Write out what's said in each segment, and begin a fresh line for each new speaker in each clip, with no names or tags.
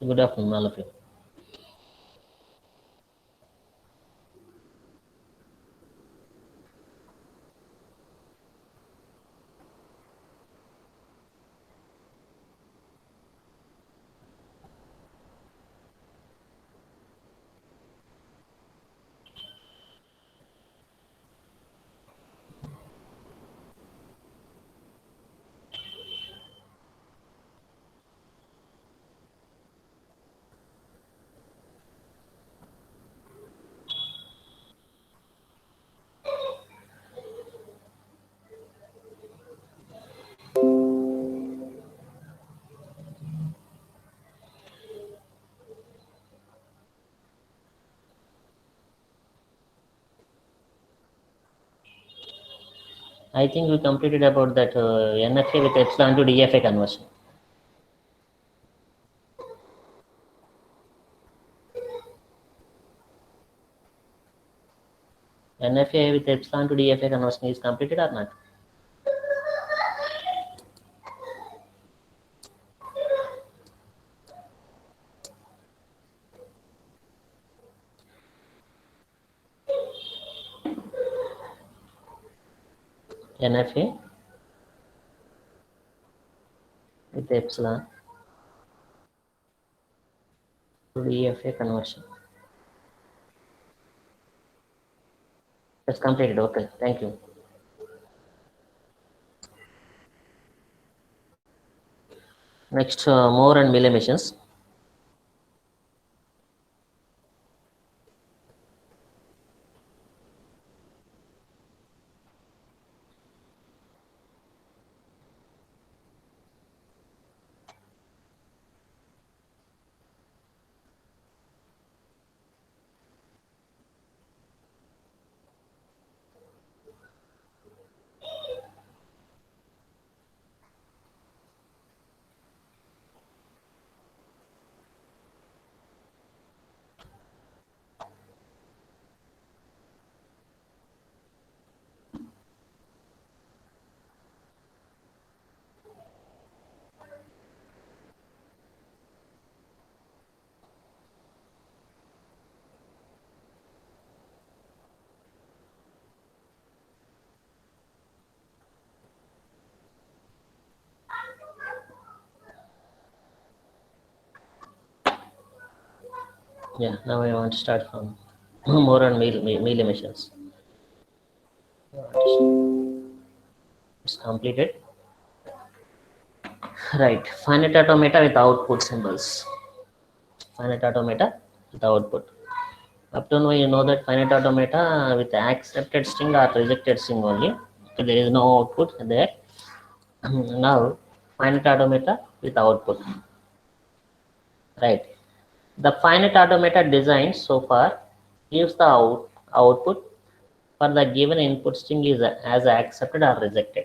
Good afternoon, all of you. I think we completed about that NFA with epsilon to DFA conversion. NFA with epsilon to DFA conversion is completed or not? NFA with epsilon to DFA conversion. That's completed. Okay, thank you. Next, Moore and Mill emissions. Yeah, now I want to start from Moore and Mill emissions. It's completed. Right, finite automata with output symbols. Finite automata with output. Up to now, you know that finite automata with accepted string or rejected string only. So there is no output there. Now, finite automata with output. Right. The finite automata design so far gives the output for the given input string is as accepted or rejected.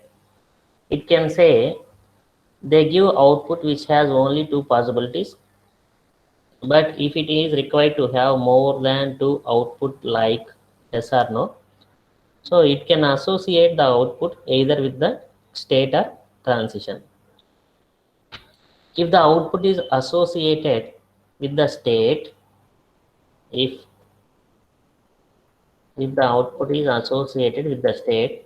It can say they give output which has only two possibilities, but if it is required to have more than two output like yes or no, so it can associate the output either with the state or transition. If the output is associated with the state, if the output is associated with the state,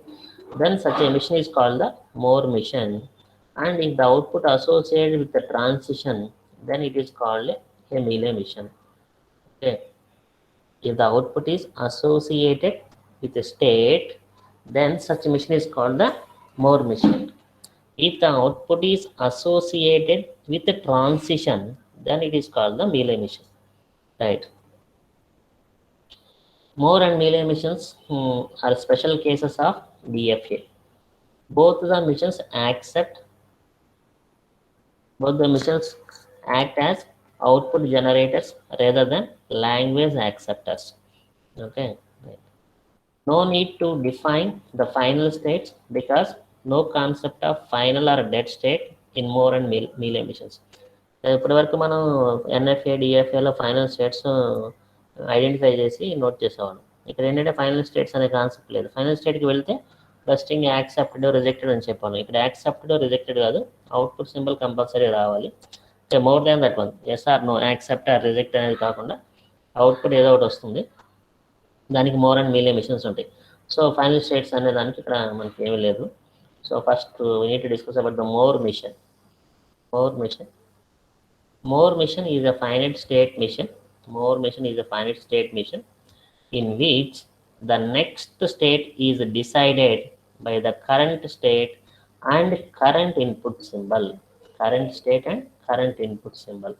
then such a mission is called the Moore mission. And if the output associated with the transition, then it is called a Mealy mission. Okay. If the output is associated with the state, then such mission is called the Moore mission. If the output is associated with the transition, then it is called the Mealy mission. Right. Moore and Mealy missions are special cases of DFA. Both the missions act as output generators rather than language acceptors. Okay. Right. No need to define the final states because no concept of final or dead state in Moore and Mealy emissions. ఇప్పటి వరకు మనం NFA డిఎఫ్ఏలో final states identify చేసి note చేసేవాళ్ళం. ఇక్కడ ఏంటంటే final states అనే concept లేదు. ఫైనల్ స్టేట్కి వెళ్తే స్ట్రింగ్ యాక్సెప్టెడ్ రిజెక్టెడ్ అని చెప్పాను. ఇక్కడ యాక్సెప్టెడ్ రిజెక్టెడ్ కాదు, అవుట్పుట్ సింబల్ కంపల్సరీ రావాలి. More than that one, yes or no, accept or reject అనేది కాకుండా అవుట్పుట్ ఏదో ఒకటి వస్తుంది, దానికి మోర్ అండ్ మీలియం మిషన్స్ ఉంటాయి. సో ఫైనల్ స్టేట్స్ అనే దానికి ఇక్కడ మనకి ఏమీ లేదు. So first we need to discuss about the Moore machine. Moore machine, more mission is a finite state mission. More mission is a finite state mission in which the next state is decided by the current state and current input symbol. Current state and current input symbol.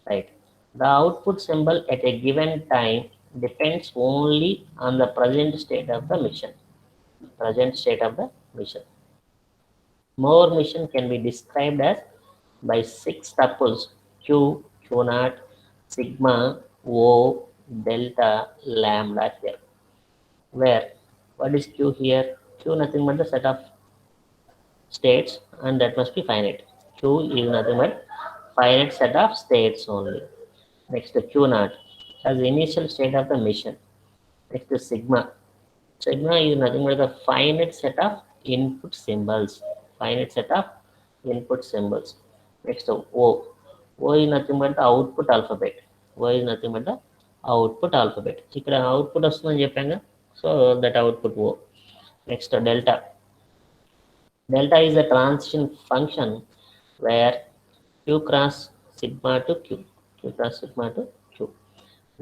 Right. The output symbol at a given time depends only on the present state of the mission. Present state of the mission. More mission can be described as by 6 tuples Q, Q naught, sigma, O, delta, lambda here. Where what is Q here? Q nothing but the set of states and that must be finite. Q is nothing but finite set of states only. Next Q naught as the initial state of the mission. Next sigma. Sigma is nothing but the finite set of input symbols. Finite set of input symbols. Next O. O is nothing but the output alphabet. O is nothing but the output alphabet. ఇక్కడ output వస్తుందని చెప్పాను, so that output O. Next delta. Delta is a transition function where Q cross sigma to Q. Q cross sigma to Q.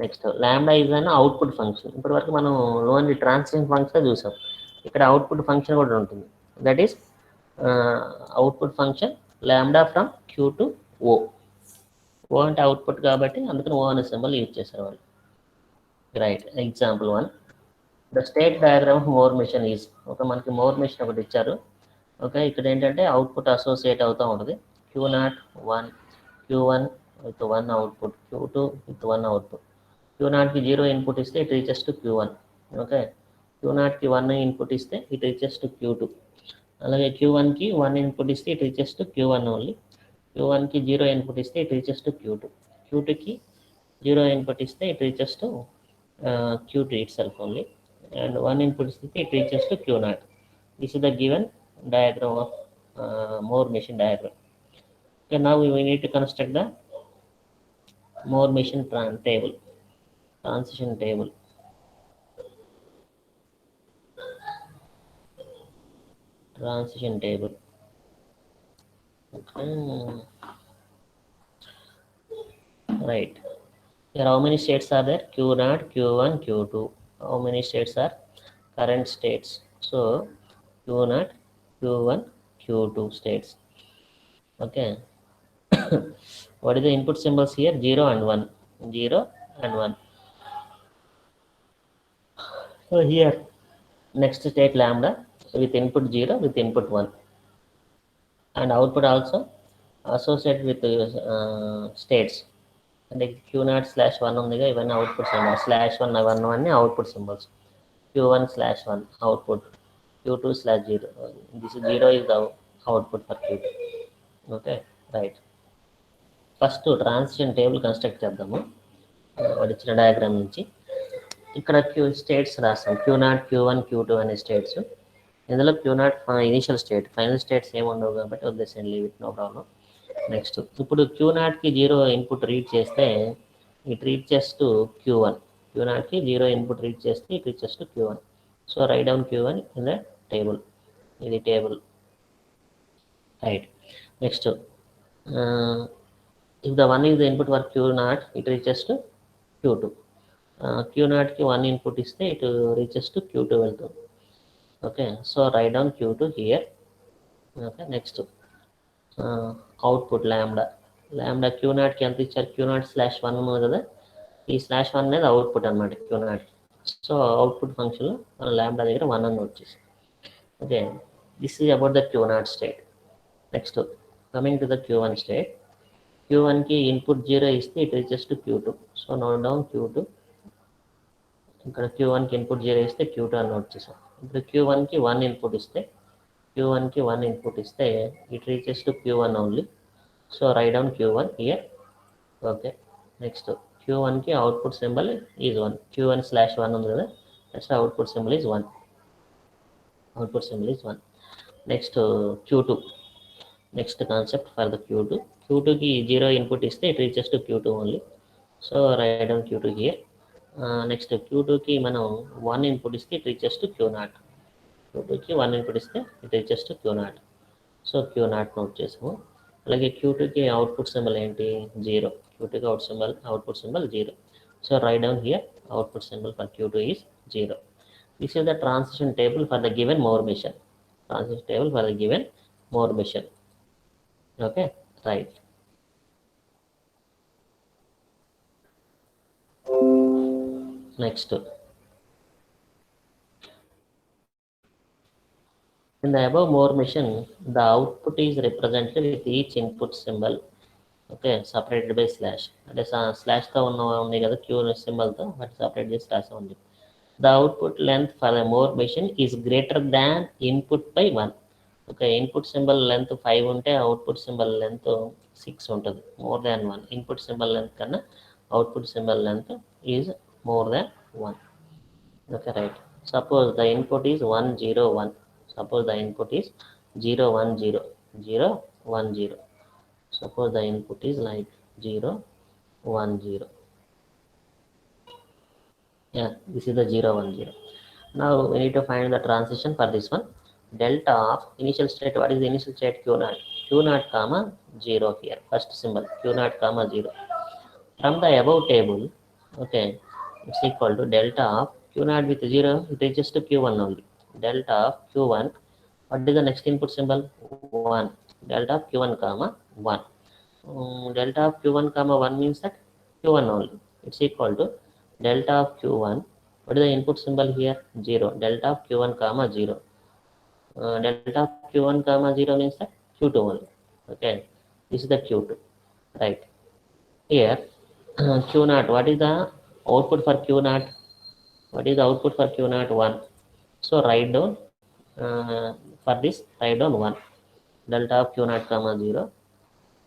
Next lambda is an output function. ఇప్పటి వరకు మనం only transition function చూసాం, ఇక్కడ output function కూడా ఉంటుంది. That is output function lambda from Q to O. O అంటే output కాబట్టి అందుకని ఓ అనే సింబల్ యూజ్ చేశారు వాళ్ళు. Right. Example 1, the state diagram of Moore machine is. ఒక మనకి మోర్ మిషన్ ఒకటి ఇచ్చారు. ఓకే, ఇక్కడ ఏంటంటే అవుట్పుట్ అసోసియేట్ అవుతూ ఉంటుంది. Q naught 1, Q1 with 1 output, Q2 with 1 output. Q0 కి 0 ఇన్పుట్ ఇస్తే it reaches to Q1. Okay, Q0 కి 1 ఇన్పుట్ ఇస్తే ఇట్ రీచెస్ టు Q2. అలాగే Q1 కి 1 ఇన్పుట్ ఇస్తే it reaches to Q1 only. Q1 కి 0 ఇన్పుట్ ఇస్తే it reaches to Q2. Q2 కి 0 ఇన్పుట్ ఇస్తే it reaches to Q2 itself only. And 1 input ఇస్తే it reaches to Q0. This is the given diagram of Moore machine diagram. Okay, now we need to construct the Moore machine table, transition table. Transition table. Okay. Right. Here how many states are there? Q0, Q1, Q2. How many states are current states? So Q0, Q1, Q2 states. Okay. What is the input symbols here? 0 and 1. 0 and 1. So here next state lambda with input 0 with input 1. And output also associated with states. And Q0/1 ఉంది కదా, ఇవన్నీ output symbols. /1 అవన్నీ output symbols. Q1/1 output. Q2/0. This is 0 is the output for Q2. Okay, right. First transition table construct చేద్దాము. వాడు ఇచ్చిన diagram నుంచి ఇక్కడ states రాస్తాం. Q0, Q1, Q2 అనే స్టేట్స్. ఇందులో Q0 initial state, final states ఏమి ఉండవు కాబట్టి వదిలేసండి, leave it, no problem. Next ఇప్పుడు Q0కి 0 ఇన్పుట్ రీడ్ చేస్తే ఇట్ రీచెస్ టు Q1. Q0కి 0 ఇన్పుట్ రీడ్ చేస్తే it reaches to Q1. So write down Q1 in the table. ఇది table. Right. Next if the 1 is the input for Q0, it reaches to Q2. Q0కి 1 input ఇస్తే it reaches to Q2 వెళ్తుంది. Okay, so write down Q2 here. Okay, next output lambda. Lambda Q0కి ఎంత ఇచ్చారు? Q0/1 ఉంది కదా, ఈ /1 అనేది అవుట్పుట్ అనమాట Q0. సో అవుట్పుట్ ఫంక్షన్లో మన లాంబ్డా దగ్గర 1 అని వచ్చేసి. Okay, this is about the Q0 state. Next coming to the Q1 state. Q1కి ఇన్పుట్ 0 ఇస్తే it reaches to Q2. So note down Q2. ఇక్కడ Q1కి ఇన్పుట్ 0 ఇస్తే Q2 అని నోట్ చేసాం. ఇప్పుడు Q1కి 1 ఇన్పుట్ ఇస్తే it reaches to Q1 only. So write down Q1 here. Okay, next Q1కి అవుట్పుట్ సింబల్ ఈజ్ 1. Q1/1 ఉంది కదా, that's output symbol is 1. Output symbol is 1. Next Q2. Next concept for the Q2. Q2 ki 0 input is it reaches to Q2 only. So write down Q2 here. Next Q2 ki మనం 1 input ఇస్తే it reaches to Q0. Q2 కి 1 input ఇస్తే it reaches to Q0. So Q0 note చేసాము. అలాగే Q2కి output symbol ఏంటి? 0. Q2కి output symbol 0. So write down here output symbol for Q2 is 0. This is the transition table for the given Moore mission. Transition table for the given Moore mission. Okay, right. Next, in the above Moore mission, the output is represented with each input symbol. Okay, separated by slash. అంటే స్లాష్తో ఉంది కదా queue సింబల్తో but separate చేసి రాసి ఉంది. The output length for the Moore machine is greater than input by 1. Okay, input symbol length 5 ఉంటే output symbol length 6 ఉంటుంది. More than 1. Input symbol length కన్నా output symbol length is more than 1. Okay, right. Suppose the input is 1 0 1. Suppose the input is 0 1 0 0 1 0. Suppose the input is like 0 1 0. Yeah, this is the 0 1 0. Now we need to find the transition for this one. Delta of initial state. What is the initial state? Q 0. Q 0 comma 0 here. First symbol Q 0 comma 0. From the above table, okay, it's equal to delta of Q 0 with 0. It is just Q1 only. Delta of Q1. What is the next input symbol? 1. Delta of Q1 comma 1. Delta of Q1 comma 1 means that Q1 only. It's equal to delta of Q1. What is the input symbol here? 0. Delta of Q1 comma 0. Delta of Q1 comma 0 means that Q2 only. Okay, this is the Q2, right? Here Q 0. What is the output for Q 0? What is the output for Q 0? 1. So write down for this, write down 1. Delta of Q 0 comma 0.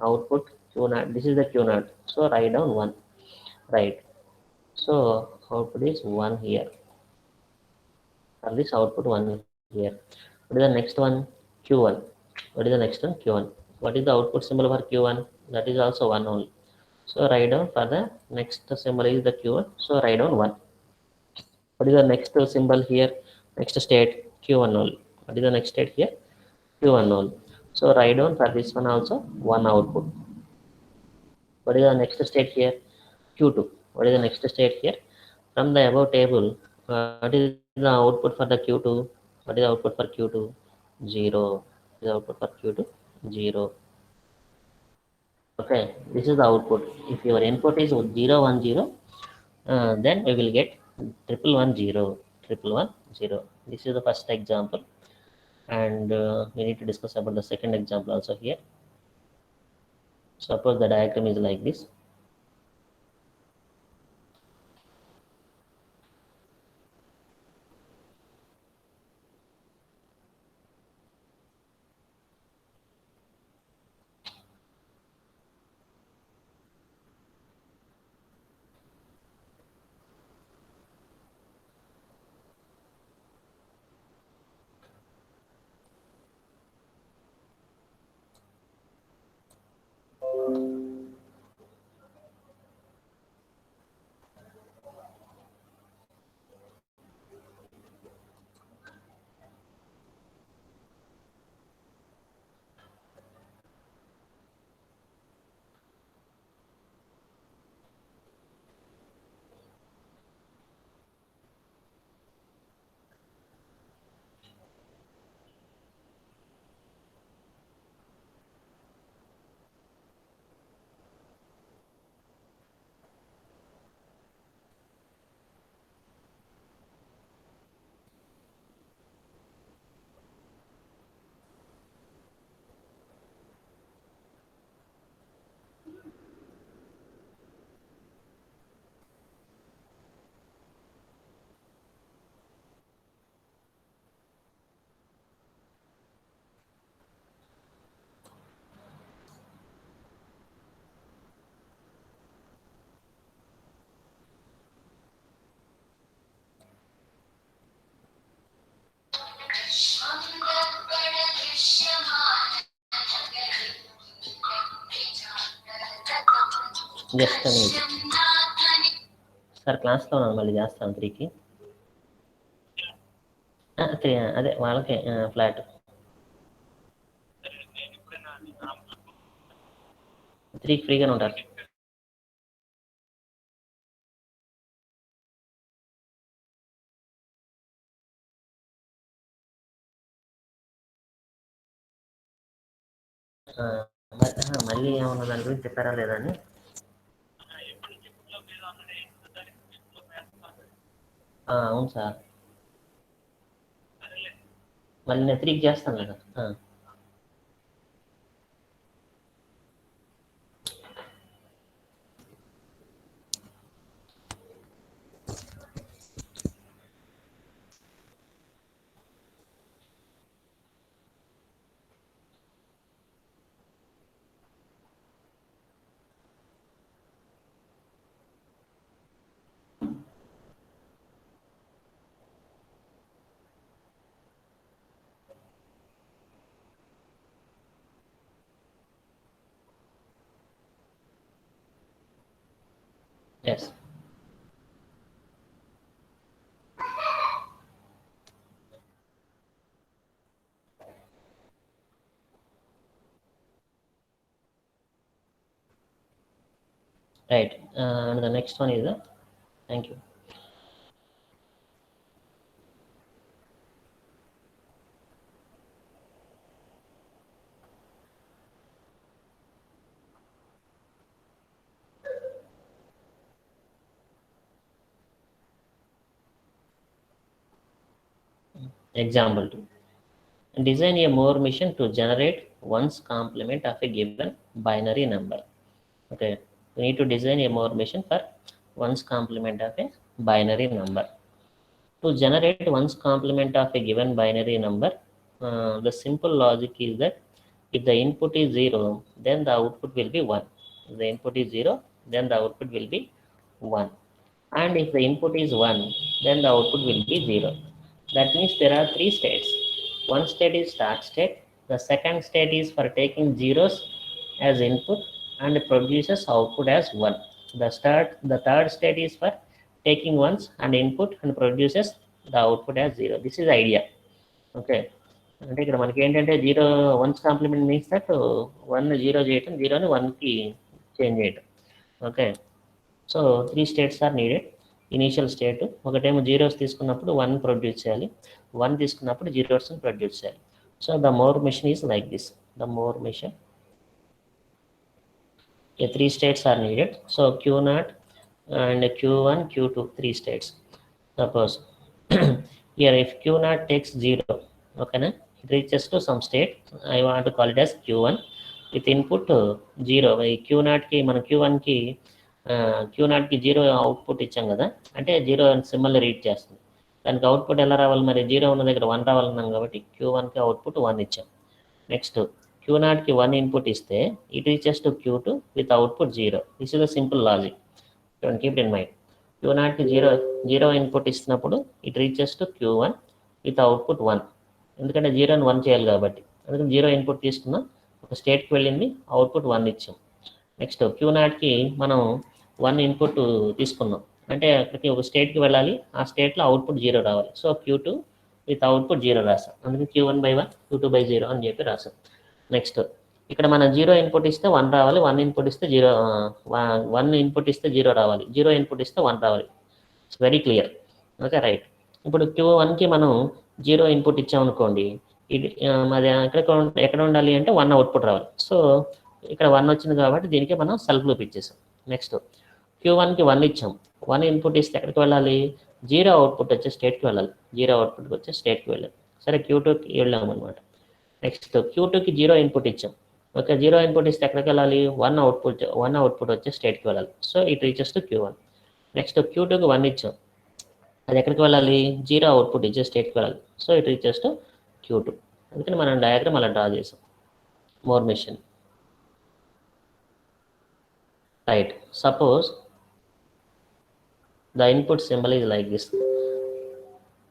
Output Q 0. This is the Q 0. So write down 1. Right. So output is 1 here. For this output 1 here. What is the next one? Q1. What is the next one? Q1. What is the output symbol for Q1? That is also 1 only. So write down for the next symbol is the Q1. So write down 1. What is the next symbol here? Next state Q1 only. What is the next state here? Q1 only. So write down for this one also 1 output. What is the next state here? Q2. What is the next state here? From the above table, what is the output for the Q2? What is the output for Q2? 0. What is the output for Q2? 0. Okay, this is the output. If your input is 0 1 0, then we will get triple 1 0 triple 1 0. This is the first example, and we need to discuss about the second example also here. Suppose the diagram is like this. Just అనేది sir క్లాస్లో ఉన్నాను, మళ్ళీ చేస్తాను 3కి. 3 అదే వాళ్ళకే flat 3కి ఫ్రీగానే ఉంటారు. మళ్ళీ ఏమన్నా దాని గురించి చెప్పారా లేదా అని. అవును సార్, మళ్ళీ నేను 3కి చేస్తాను కదా. Yes. Right. And the next one is thank you. Example 2. Design a Moore machine to generate one's complement of a given binary number. Okay. We need to design a Moore machine for one's complement of a binary number. To generate one's complement of a given binary number, the simple logic is that if the input is 0, then the output will be 1. If the input is 0, then the output will be 1. And if the input is 1, then the output will be 0. That means there are 3 states. One state is start state. The second state is for taking zeros as input and produces output as 1. The third state is for taking ones and input and produces the output as 0. This is the idea. Okay. అంటే ఇక్కడ మనకి ఏంటంటే zero ones complement means that 1 0 చేయటం, జీరోని 1కి change చేయటం. Okay. So 3 states are needed. Initial state ఒకటేమో zeros తీసుకున్నప్పుడు 1 ప్రొడ్యూస్ చేయాలి, 1 తీసుకున్నప్పుడు జీరోస్ని ప్రొడ్యూస్ చేయాలి. So the Moore machine is like this. The Moore machine, 3 states are needed. So Q0 and Q1, Q2, 3 states. Suppose here if Q0 takes 0, okay, it reaches to some state. I want to call it as Q1 with input 0. Q0 కి మన Q1 కి Q0 కి 0 output ఇచ్చాం కదా, అంటే 0 symbol read చేస్తుంది. దానికి output ఎలా రావాలి, మరి 0 ఉన్న దగ్గర 1 రావాలన్నాం కాబట్టి Q1 కి అవుట్పుట్ 1 ఇచ్చాం. నెక్స్ట్ Q0 కి 1 ఇన్పుట్ ఇస్తే it reaches to Q2 with output 0. This is the simple logic. Keep it in mind. Q0 కి 0 ఇన్పుట్ ఇస్తున్నప్పుడు it reaches to Q1 with output 1. ఎందుకంటే 0ని 1 చేయాలి కాబట్టి, అందుకని 0 ఇన్పుట్ తీసుకున్నాం, ఒక స్టేట్కి వెళ్ళింది, అవుట్పుట్ 1 ఇచ్చాం. నెక్స్ట్ Q0 కి మనం 1 ఇన్పుట్ తీసుకున్నాం, అంటే అక్కడికి ఒక స్టేట్కి వెళ్ళాలి, ఆ స్టేట్లో అవుట్పుట్ 0 రావాలి. సో Q2 విత్ అవుట్పుట్ 0 రాసాం, అందుకని Q1/1 Q2/0 అని చెప్పి రాసాం. నెక్స్ట్ ఇక్కడ మనం 0 ఇన్పుట్ ఇస్తే 1 రావాలి, 1 ఇన్పుట్ ఇస్తే 0, 1 ఇన్పుట్ ఇస్తే 0 రావాలి, 0 ఇన్పుట్ ఇస్తే 1 రావాలి. It's very clear. Okay, right. ఇప్పుడు Q1కి మనం 0 ఇన్పుట్ ఇచ్చామనుకోండి, ఇది మరి ఎక్కడ ఉండాలి అంటే 1 అవుట్పుట్ రావాలి. సో ఇక్కడ 1 వచ్చింది కాబట్టి దీనికి మనం సెల్ఫ్ లూప్ ఇచ్చేసాం. నెక్స్ట్ Q1కి 1 ఇచ్చాం, 1 ఇన్పుట్ ఇస్తే ఎక్కడికి వెళ్ళాలి, 0 అవుట్పుట్ వచ్చే స్టేట్కి వెళ్ళాలి, 0 అవుట్పుట్ వచ్చే స్టేట్కి వెళ్ళాలి. సరే, Q2కి వెళ్ళాము అనమాట. నెక్స్ట్ Q2కి 0 ఇన్పుట్ ఇచ్చాం. ఓకే, 0 ఇన్పుట్ ఇస్తే ఎక్కడికి వెళ్ళాలి, 1 అవుట్పుట్ వచ్చే స్టేట్కి వెళ్ళాలి. So it reaches to Q1. Next Q2కి 1 ఇచ్చాం, అది ఎక్కడికి వెళ్ళాలి, 0 అవుట్పుట్ ఇచ్చే స్టేట్కి వెళ్ళాలి. So it reaches to Q2. అందుకని మనం డయాగ్రామ్ అలా డ్రా చేసాం. More machine. Right. Suppose the input symbol is like this.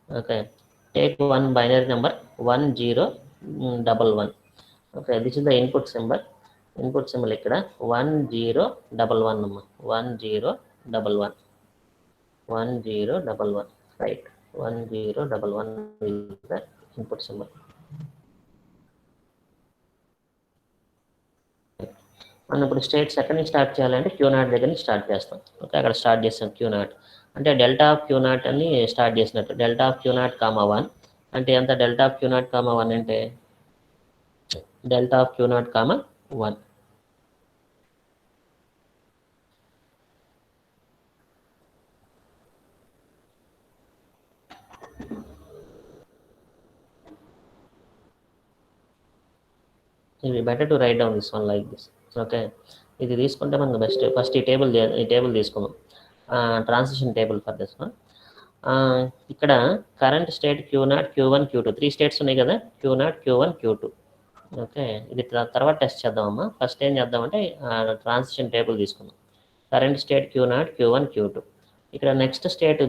Okay, take one binary number 1011. Okay, this is the input symbol. Input symbol ఇక్కడ 1011 అమ్మా, 1011, 1011, right. 1011 is the input symbol. మనం ఇప్పుడు states ఎక్కడి నుంచి start చేయాలంటే Q naught దగ్గర నుంచి start చేస్తాం. ఓకే, అక్కడ స్టార్ట్ చేస్తాం క్యూ నాట్ అంటే డెల్టా ఆఫ్ క్యూ నాట్ అని స్టార్ట్ చేసినట్టు. Delta of Q naught comma 1 అంటే ఎంత? Delta of Q naught comma 1 అంటే delta of Q naught comma 1. ఇది better to write down this one like this. Okay, ఇది తీసుకుంటే మనకు బెస్ట్. ఫస్ట్ ఈ టేబుల్ తీసుకుందాం, transition table for this one. ఇక్కడ current state Q naught, Q1, Q2 3 states ఉన్నాయి కదా, queue naught, Q1, Q2. Okay, ఇది తర్వాత టెస్ట్ చేద్దామమ్మా. ఫస్ట్ ఏం చేద్దామంటే ట్రాన్సిషన్ టేబుల్ తీసుకుందాం. Current state Q naught, Q1, Q2. ఇక్కడ నెక్స్ట్ స్టేట్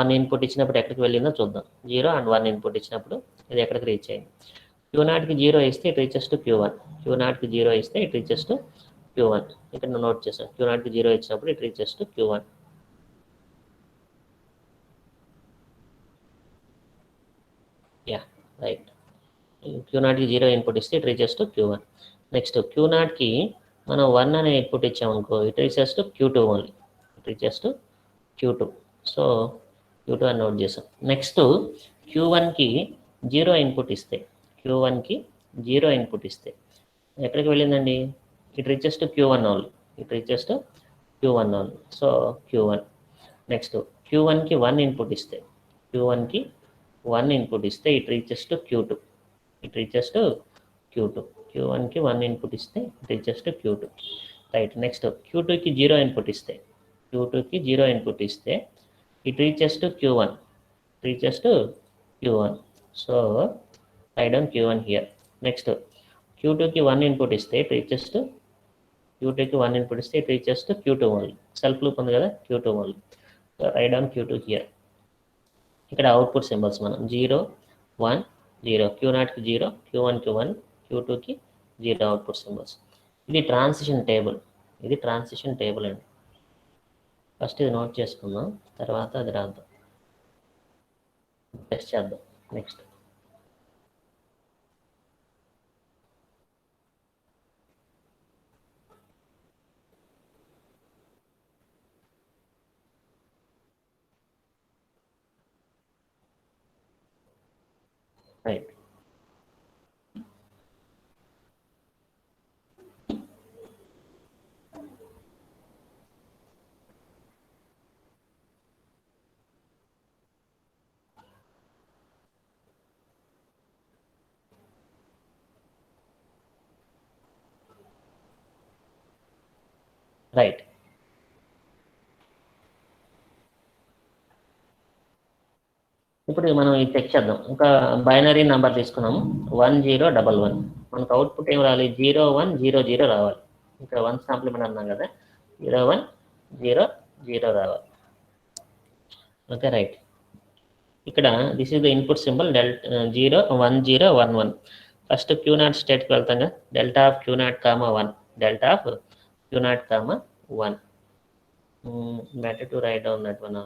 1 ఇన్పుట్ ఇచ్చినప్పుడు ఎక్కడికి వెళ్ళిందో చూద్దాం. 0 and 1 ఇన్పుట్ ఇచ్చినప్పుడు ఇది ఎక్కడికి రీచ్ అయింది. క్యూ నాట్కి 0 ఇస్తే it reaches to Q1, Q నాట్కి 0 ఇస్తే ఇట్ రీచెస్ టు Q1. ఇక్కడ నోట్ చేసాను, క్యూ నాట్కి 0 ఇచ్చినప్పుడు it reaches to Q1. Yeah, right. Q నాట్కి 0 ఇన్పుట్ ఇస్తే it reaches to Q1. Next Q నాట్కి మనం 1 అనే ఇన్పుట్ ఇచ్చామనుకో it reaches to Q2 only, it reaches to Q2. So Q2 అని నోట్ చేసాం. నెక్స్ట్ Q1కి 0 ఇన్పుట్ ఇస్తే, Q1కి 0 ఇన్పుట్ ఇస్తే ఎక్కడికి వెళ్ళిందండి? It reaches to Q1 only, it reaches to Q1 only. So Q1. Next Q1కి 1 ఇన్పుట్ ఇస్తే, Q1కి 1 ఇన్పుట్ ఇస్తే it reaches to Q2, it reaches to Q2. Q1కి 1 ఇన్పుట్ ఇస్తే it reaches to Q2, right. Next Q2కి 0 ఇన్పుట్ ఇస్తే, Q2కి 0 input ఇస్తే it reaches to Q1, reaches to Q1. So write down Q1 here. Next Q2కి 1 input ఇస్తే it reaches to Q2కి 1 input ఇస్తే it reaches to Q2 only. Self loop ఉంది కదా, Q2 only. So write down Q2 here. ఇక్కడ output symbols మనం 0, 1, 0. Q0కి 0, Q1కి 1, Q2కి 0 output symbols. ఇది transition table, ఇది transition table అండి. ఫస్ట్ ఇది నోట్ చేసుకుందాం, తర్వాత అది రాద్దాం, టెస్ట్ చేద్దాం. Next right. రైట్. ఇప్పుడు మనం ఇది చెక్ చేద్దాం. ఒక బైనరీ నెంబర్ తీసుకున్నాము 1011. మనకు అవుట్పుట్ ఏం రావాలి? 0100 రావాలి. ఇక్కడ 1 కాంప్లిమెంట్ అన్నాం కదా, 0100 రావాలి. Okay, right. ఇక్కడ this is the input symbol 01011. First Q0 స్టేట్కి వెళ్తాం కదా, delta of Q0 comma 1, delta of Q0 comma 1. Better to write down that one.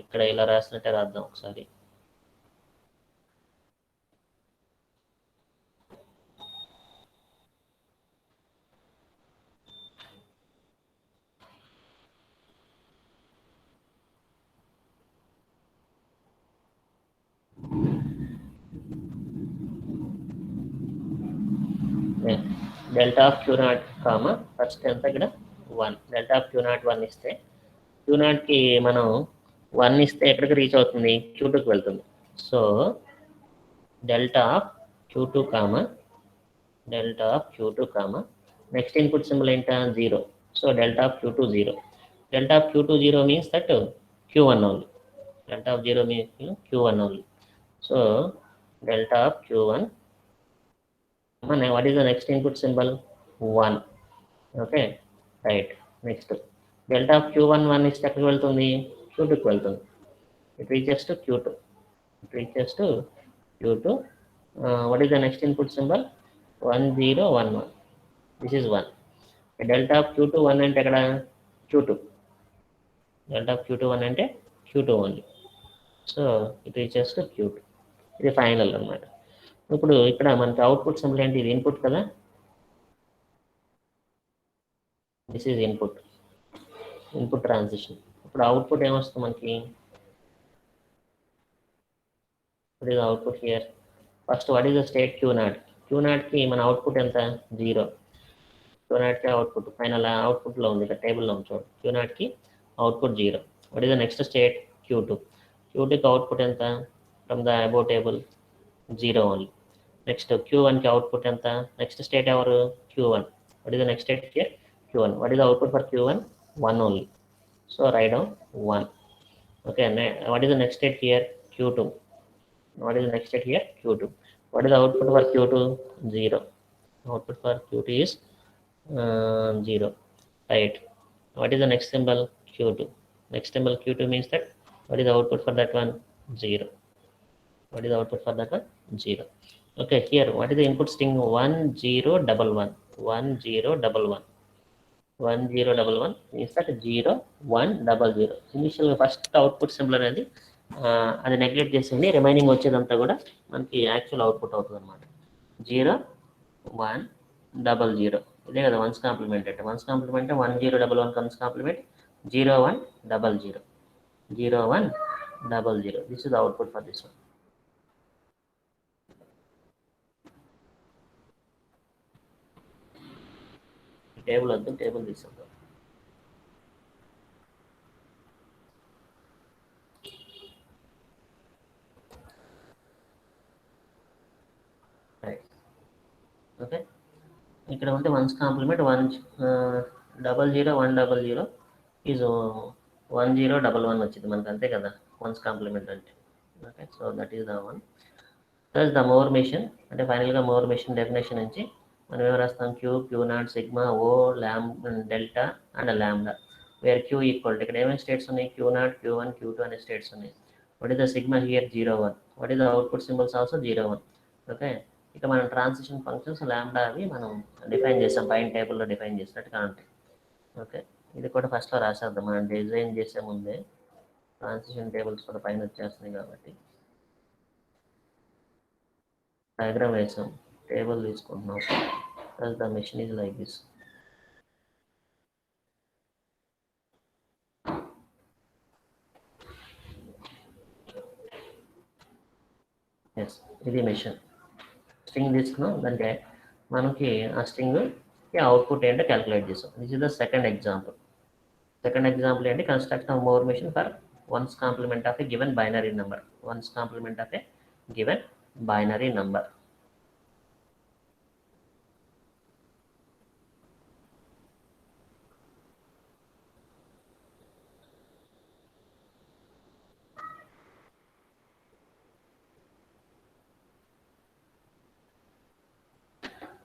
ఇక్కడ ఇలా రాసినట్టే రాద్దాం ఒకసారి. Delta of Q0 comma first ఎంత ఇక్కడ 1. డెల్టా ఆఫ్ Q0 1 ఇస్తే, Q0కి మనం 1 ఇస్తే ఎక్కడికి రీచ్ అవుతుంది? Q2కి వెళ్తుంది. So delta of Q2 comma, delta of Q2 comma next input symbol ఏంటా? 0. So delta of Q2 0. Delta of Q2 0 means that Q1 only. Delta of 0 means Q1 only. So delta of Q1. What is the next input symbol? 1. Okay, right. Next delta of Q1 1 ఇస్తే ఎక్కడికి వెళ్తుంది? Q2కి వెళ్తుంది. It reaches to Q2, it reaches to Q2. What is the next input symbol? 1011. This is 1. Delta of Q2 1 అంటే ఎక్కడ Q2. Delta of Q2 1 అంటే Q2 only. So it reaches to Q2. ఇది final అనమాట. ఇప్పుడు ఇక్కడ మనకి output symbol ఏంటి, ఇది ఇన్పుట్ కదా, దిస్ ఈజ్ ఇన్పుట్ ట్రాన్సిషన్. ఇప్పుడు అవుట్పుట్ ఏమొస్తుంది మనకి, what is the output here? First, what is the state Q0? Q0 కి మన అవుట్పుట్ ఎంత, 0. Q0 కి అవుట్పుట్ ఫైనల్ అవుట్పుట్లో ఉంది, ఇక్కడ టేబుల్లో ఉంది చూడు. Q0 కి output 0. What is the next state? Q2. Q2 కి అవుట్పుట్ ఎంత, from the above table 0 only. Next Q1 కి అవుట్పుట్ ఎంత, నెక్స్ట్ స్టేట్ ఎవరు, Q1. What is the next state here? Q1. What is the output for Q1? 1 only. So write down 1. Okay, what is the next state here? Q2. What is the next state here? Q2. What is the output for Q2? 0. Output for Q2 is 0. Right. What is the next symbol? Q2. Next symbol Q2 means that what is the output for that one? 0. What is the output for that one? 0. Okay, here what is the input string? 1011. 1011. 1011 means that 0 1 00. Initial first output symbol అనేది అది neglect చేసింది, remaining వచ్చేదంతా కూడా మనకి actual output అవుతుంది అనమాట. 0 1 00. ఇదే కదా ones complement అంటే. Ones complement 1011 comes complement 0 1 00. 0 1 00. This is the output for this one. Table వద్దు, టేబుల్ తీసుకుందాం. ఓకే, ఇక్కడ ఉంటే వన్స్ కాంప్లిమెంట్ 100 100 ఈజ్ 1011 వచ్చింది మనకు, అంతే కదా వన్స్ కాంప్లిమెంట్ అంటే. Okay, so that is the one. Plus the Moore machine అంటే ఫైనల్గా మోర్ మెషిన్ డెఫినేషన్ నుంచి మనం ఏం రాస్తాం, Q0 sigma O delta and lambda, where Q equal, ఇక్కడ ఏమేమి స్టేట్స్ ఉన్నాయి, Q0 Q1 Q2 అనే స్టేట్స్ ఉన్నాయి. What is the sigma here 0 1. What is the output symbols also 0 1. Okay, ఇక మనం ట్రాన్సిషన్ ఫంక్షన్స్ ల్యాండా అవి మనం డిఫైన్ చేసాం, పైన టేబుల్లో డిఫైన్ చేసినట్టుగా ఉంటాయి. ఓకే, ఇది కూడా ఫస్ట్లో రాసేద్దాం, మనం డిజైన్ చేసే ముందే ట్రాన్సిషన్ టేబుల్స్ కూడా పైన వచ్చేస్తున్నాయి కాబట్టి. డయాగ్రామ్ వేసాం, టేబుల్ తీసుకుంటున్నాం, plus the machine is like this. Yes, ఇది మెషిన్. స్ట్రింగ్ తీసుకున్నాం, దానికి మనకి ఆ స్ట్రింగ్కి అవుట్పుట్ ఏంటో క్యాలిక్యులేట్ చేసాం. This is the second example. Second example ఏంటి, construct Moore machine for one's complement of a given binary number. Once complement of a given binary number.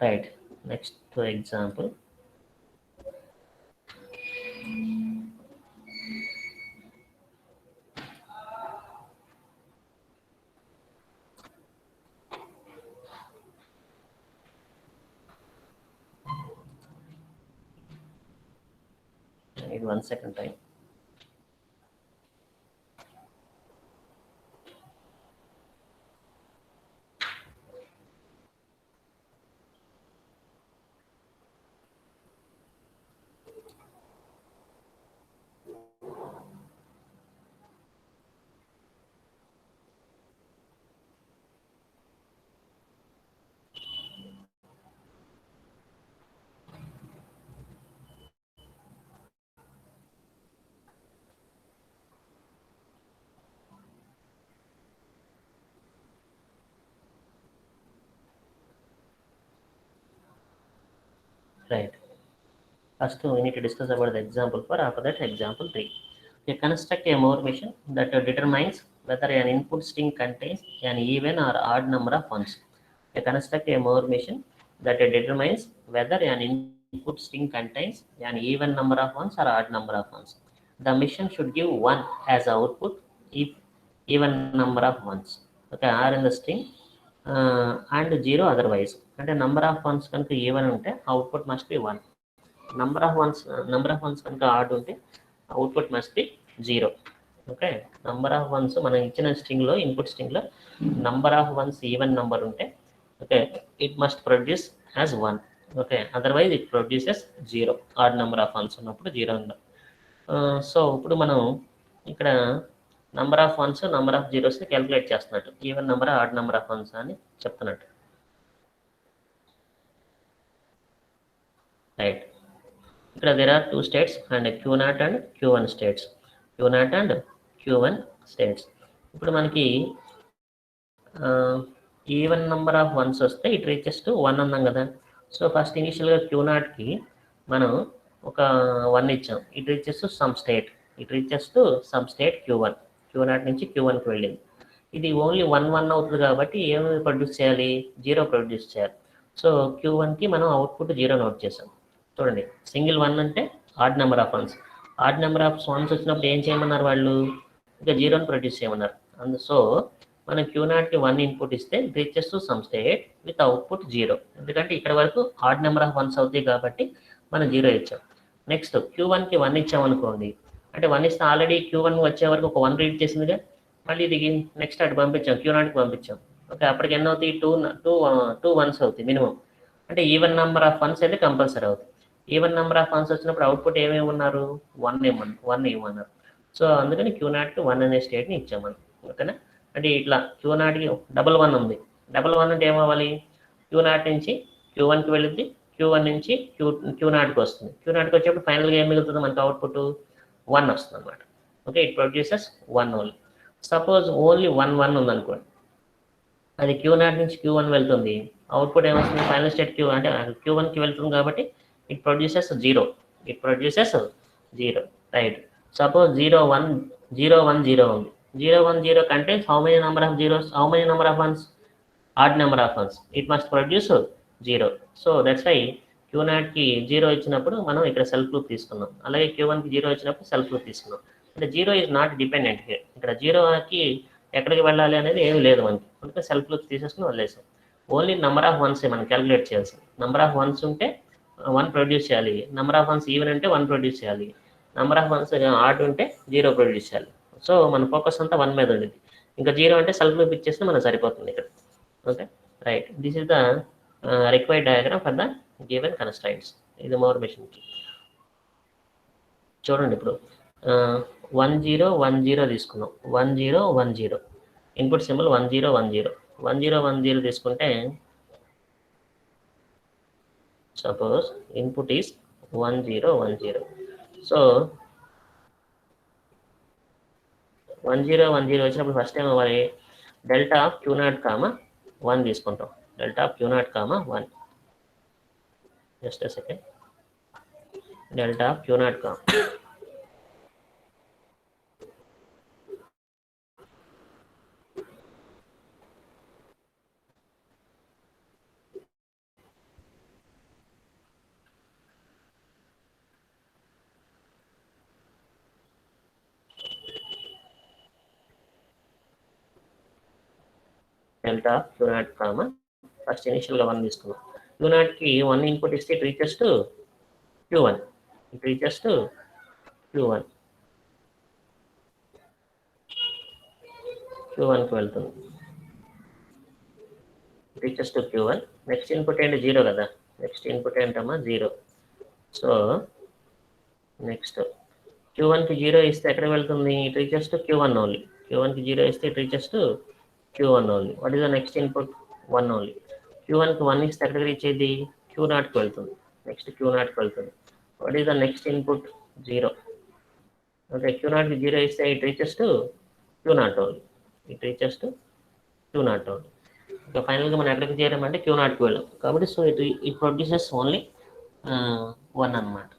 Right, next example. I need 1 second time. Right. First, we need to discuss about the example 4. After that, example 3. You construct a Moore machine that determines whether an input string contains an even or odd number of ones. You construct a Moore machine that determines whether an input string contains an even number of ones or odd number of ones. The machine should give 1 as output if even number of ones. Okay, are in the string and 0 otherwise. అంటే number of ones కనుక even ఉంటే output must be 1. Number of ones కనుక odd ఉంటే output must be 0. Okay, number of ones మనం ఇచ్చిన స్ట్రింగ్లో, input స్ట్రింగ్లో number of ones even number ఉంటే okay it must produce as 1. Okay, otherwise it produces 0. Odd number of ones ఉన్నప్పుడు 0 ఉండాలి. సో ఇప్పుడు మనం ఇక్కడ number of ones, number of జీరోస్ని క్యాలిక్యులేట్ చేస్తున్నట్టు, even number, add number of once అని చెప్తున్నట్టు. రైట్, ఇక్కడ there are two states and Q0 and Q1 states. Q0 and Q1 states. ఇప్పుడు మనకి ఈవెన్ నెంబర్ ఆఫ్ వన్స్ వస్తే ఇట్ రీచెస్ టు 1 అన్నాం కదా. సో ఫస్ట్ ఇనిషియల్గా Q0కి మనం ఒక 1 ఇచ్చాం. It reaches to some state, Q1. Q0 నుంచి Q1కి వెళ్ళింది. ఇది ఓన్లీ 1 అవుతుంది కాబట్టి ఏమి ప్రొడ్యూస్ చేయాలి, 0 ప్రొడ్యూస్ చేయాలి. సో Q1కి మనం అవుట్పుట్ 0 నోట్ చేసాం. చూడండి, సింగిల్ 1 అంటే add number of ones. Odd number of ones వచ్చినప్పుడు ఏం చేయమన్నారు వాళ్ళు, ఇంకా 0ని ప్రొడ్యూస్ చేయమన్నారు. సో మనం Q0కి 1 ఇన్పుట్ ఇస్తే reaches to some state with output 0. ఎందుకంటే ఇక్కడ వరకు ఆడ్ నెంబర్ ఆఫ్ వన్స్ అవుతాయి కాబట్టి మనం 0 ఇచ్చాం. నెక్స్ట్ Q1కి 1 ఇచ్చామనుకోండి, అంటే 1 ఇస్తే ఆల్రెడీ Q1 వచ్చే వరకు ఒక 1 రీడ్ చేసిందిగా, మళ్ళీ ఇది నెక్స్ట్ అటు పంపించాం, Q0కి పంపించాం. ఓకే, అప్పటికి ఎన్ని అవుతాయి, టూ వన్స్ అవుతాయి మినిమం. అంటే ఈవెన్ నెంబర్ ఆఫ్ వన్స్ అయితే కంపల్సరీ అవుతాయి. ఈవెన్ నెంబర్ ఆఫ్ వన్స్ వచ్చినప్పుడు అవుట్పుట్ ఏమేమి ఉన్నారు, 1 ఇవ్వమన్నారు. సో అందుకని Q0కి 1 అనే స్టేట్ని ఇచ్చామని. ఓకేనా, అంటే ఇట్లా Q0కి 1 ఉంది. 1 అంటే ఏమవ్వాలి, Q0 నుంచి Q1కి వెళ్ళింది, Q1 నుంచి Q0కి వస్తుంది. Q0కి వచ్చేప్పుడు ఫైనల్గా ఏం మిగులుతుంది మనకు, అవుట్పుట్ 1 వస్తుంది అనమాట. Okay, it produces 1 only. Suppose only 1 ఉందనుకోండి, అది Q0 నుంచి Q1 వెళ్తుంది, అవుట్పుట్ ఏమొస్తుంది, ఫైనల్ స్టేట్ అంటే Q1కి వెళ్తుంది కాబట్టి ఇట్ ప్రొడ్యూసెస్ 0. రైట్. సపోజ్ 0 1 0 ఉంది. 0 1 0 contains how many number of zeros, how many number of ones, odd number of ones. It must produce 0. So that's why Q0కి 0 ఇచ్చినప్పుడు మనం ఇక్కడ సెల్ఫ్ లూప్ తీసుకున్నాం, అలాగే Q1కి 0 ఇచ్చినప్పుడు సెల్ఫ్ లూప్ తీసుకున్నాం. అంటే 0 ఈజ్ నాట్ డిపెండెంట్ హియర్. ఇక్కడ 0కి ఎక్కడికి వెళ్ళాలి అనేది ఏమి లేదు మనకి, అందుకే సెల్ఫ్ లూప్ తీసేసుకుని వదిలేసాం. ఓన్లీ నెంబర్ ఆఫ్ వన్స్ మనం క్యాలిక్యులేట్ చేయాల్సి. నెంబర్ ఆఫ్ వన్స్ ఉంటే 1 ప్రొడ్యూస్ చేయాలి, నెంబర్ ఆఫ్ వన్స్ ఈవెన్ అంటే 1 ప్రొడ్యూస్ చేయాలి, నెంబర్ ఆఫ్ వన్స్ ఆడ్ ఉంటే 0 ప్రొడ్యూస్ చేయాలి. సో మన ఫోకస్ అంతా 1 మీద ఉండేది. ఇంకా 0 అంటే సెల్ఫ్ లూప్ ఇచ్చేస్తే మనకు సరిపోతుంది ఇక్కడ. Okay, right. This is the required diagram for the given constraints. ఇది మోర్ మెషిన్కి. చూడండి ఇప్పుడు 1 0 1 0 తీసుకున్నాం, 1 0 1 0 ఇన్పుట్ సింబల్ 1 0 1 0 తీసుకుంటే సపోజ్ ఇన్పుట్ ఈస్ 1 0 1 0. సో 1 0 1 0 వచ్చినప్పుడు ఫస్ట్ టైం అవ్వాలి, డెల్టా ఆఫ్ Q0, 1 తీసుకుంటాం. Delta of Q0, 1. Just second. Delta of Q0, delta of Q0, first ఇనిషియల్గా 1 తీసుకున్నాం. Q0కి 1 ఇన్పుట్ ఇస్తే ఇట్ రీచెస్ టు Q1. Q1కి వెళ్తుంది, reaches to Q1. Next input ఏంటి, 0 కదా. Next input ఏంటమ్మా, 0. సో నెక్స్ట్ Q1కి 0 ఇస్తే ఎక్కడ వెళ్తుంది, it reaches to Q1 only. Q1కి 0 ఇస్తే it reaches to Q1 only. What is the next input, 1 only. Q1కి 1 ఇస్తే ఎక్కడికి రీచ్ అయ్యింది, Q0కి వెళ్తుంది. నెక్స్ట్ Q0కి వెళ్తుంది. What is the next input, 0. Okay, Q0కి 0 ఇస్తే it reaches to Q0 only. ఇంకా ఫైనల్గా మనం ఎక్కడికి చేరామంటే Q0కి వెళ్ళాం కాబట్టి సో ఇట్ ప్రొడ్యూసెస్ ఓన్లీ 1 అనమాట.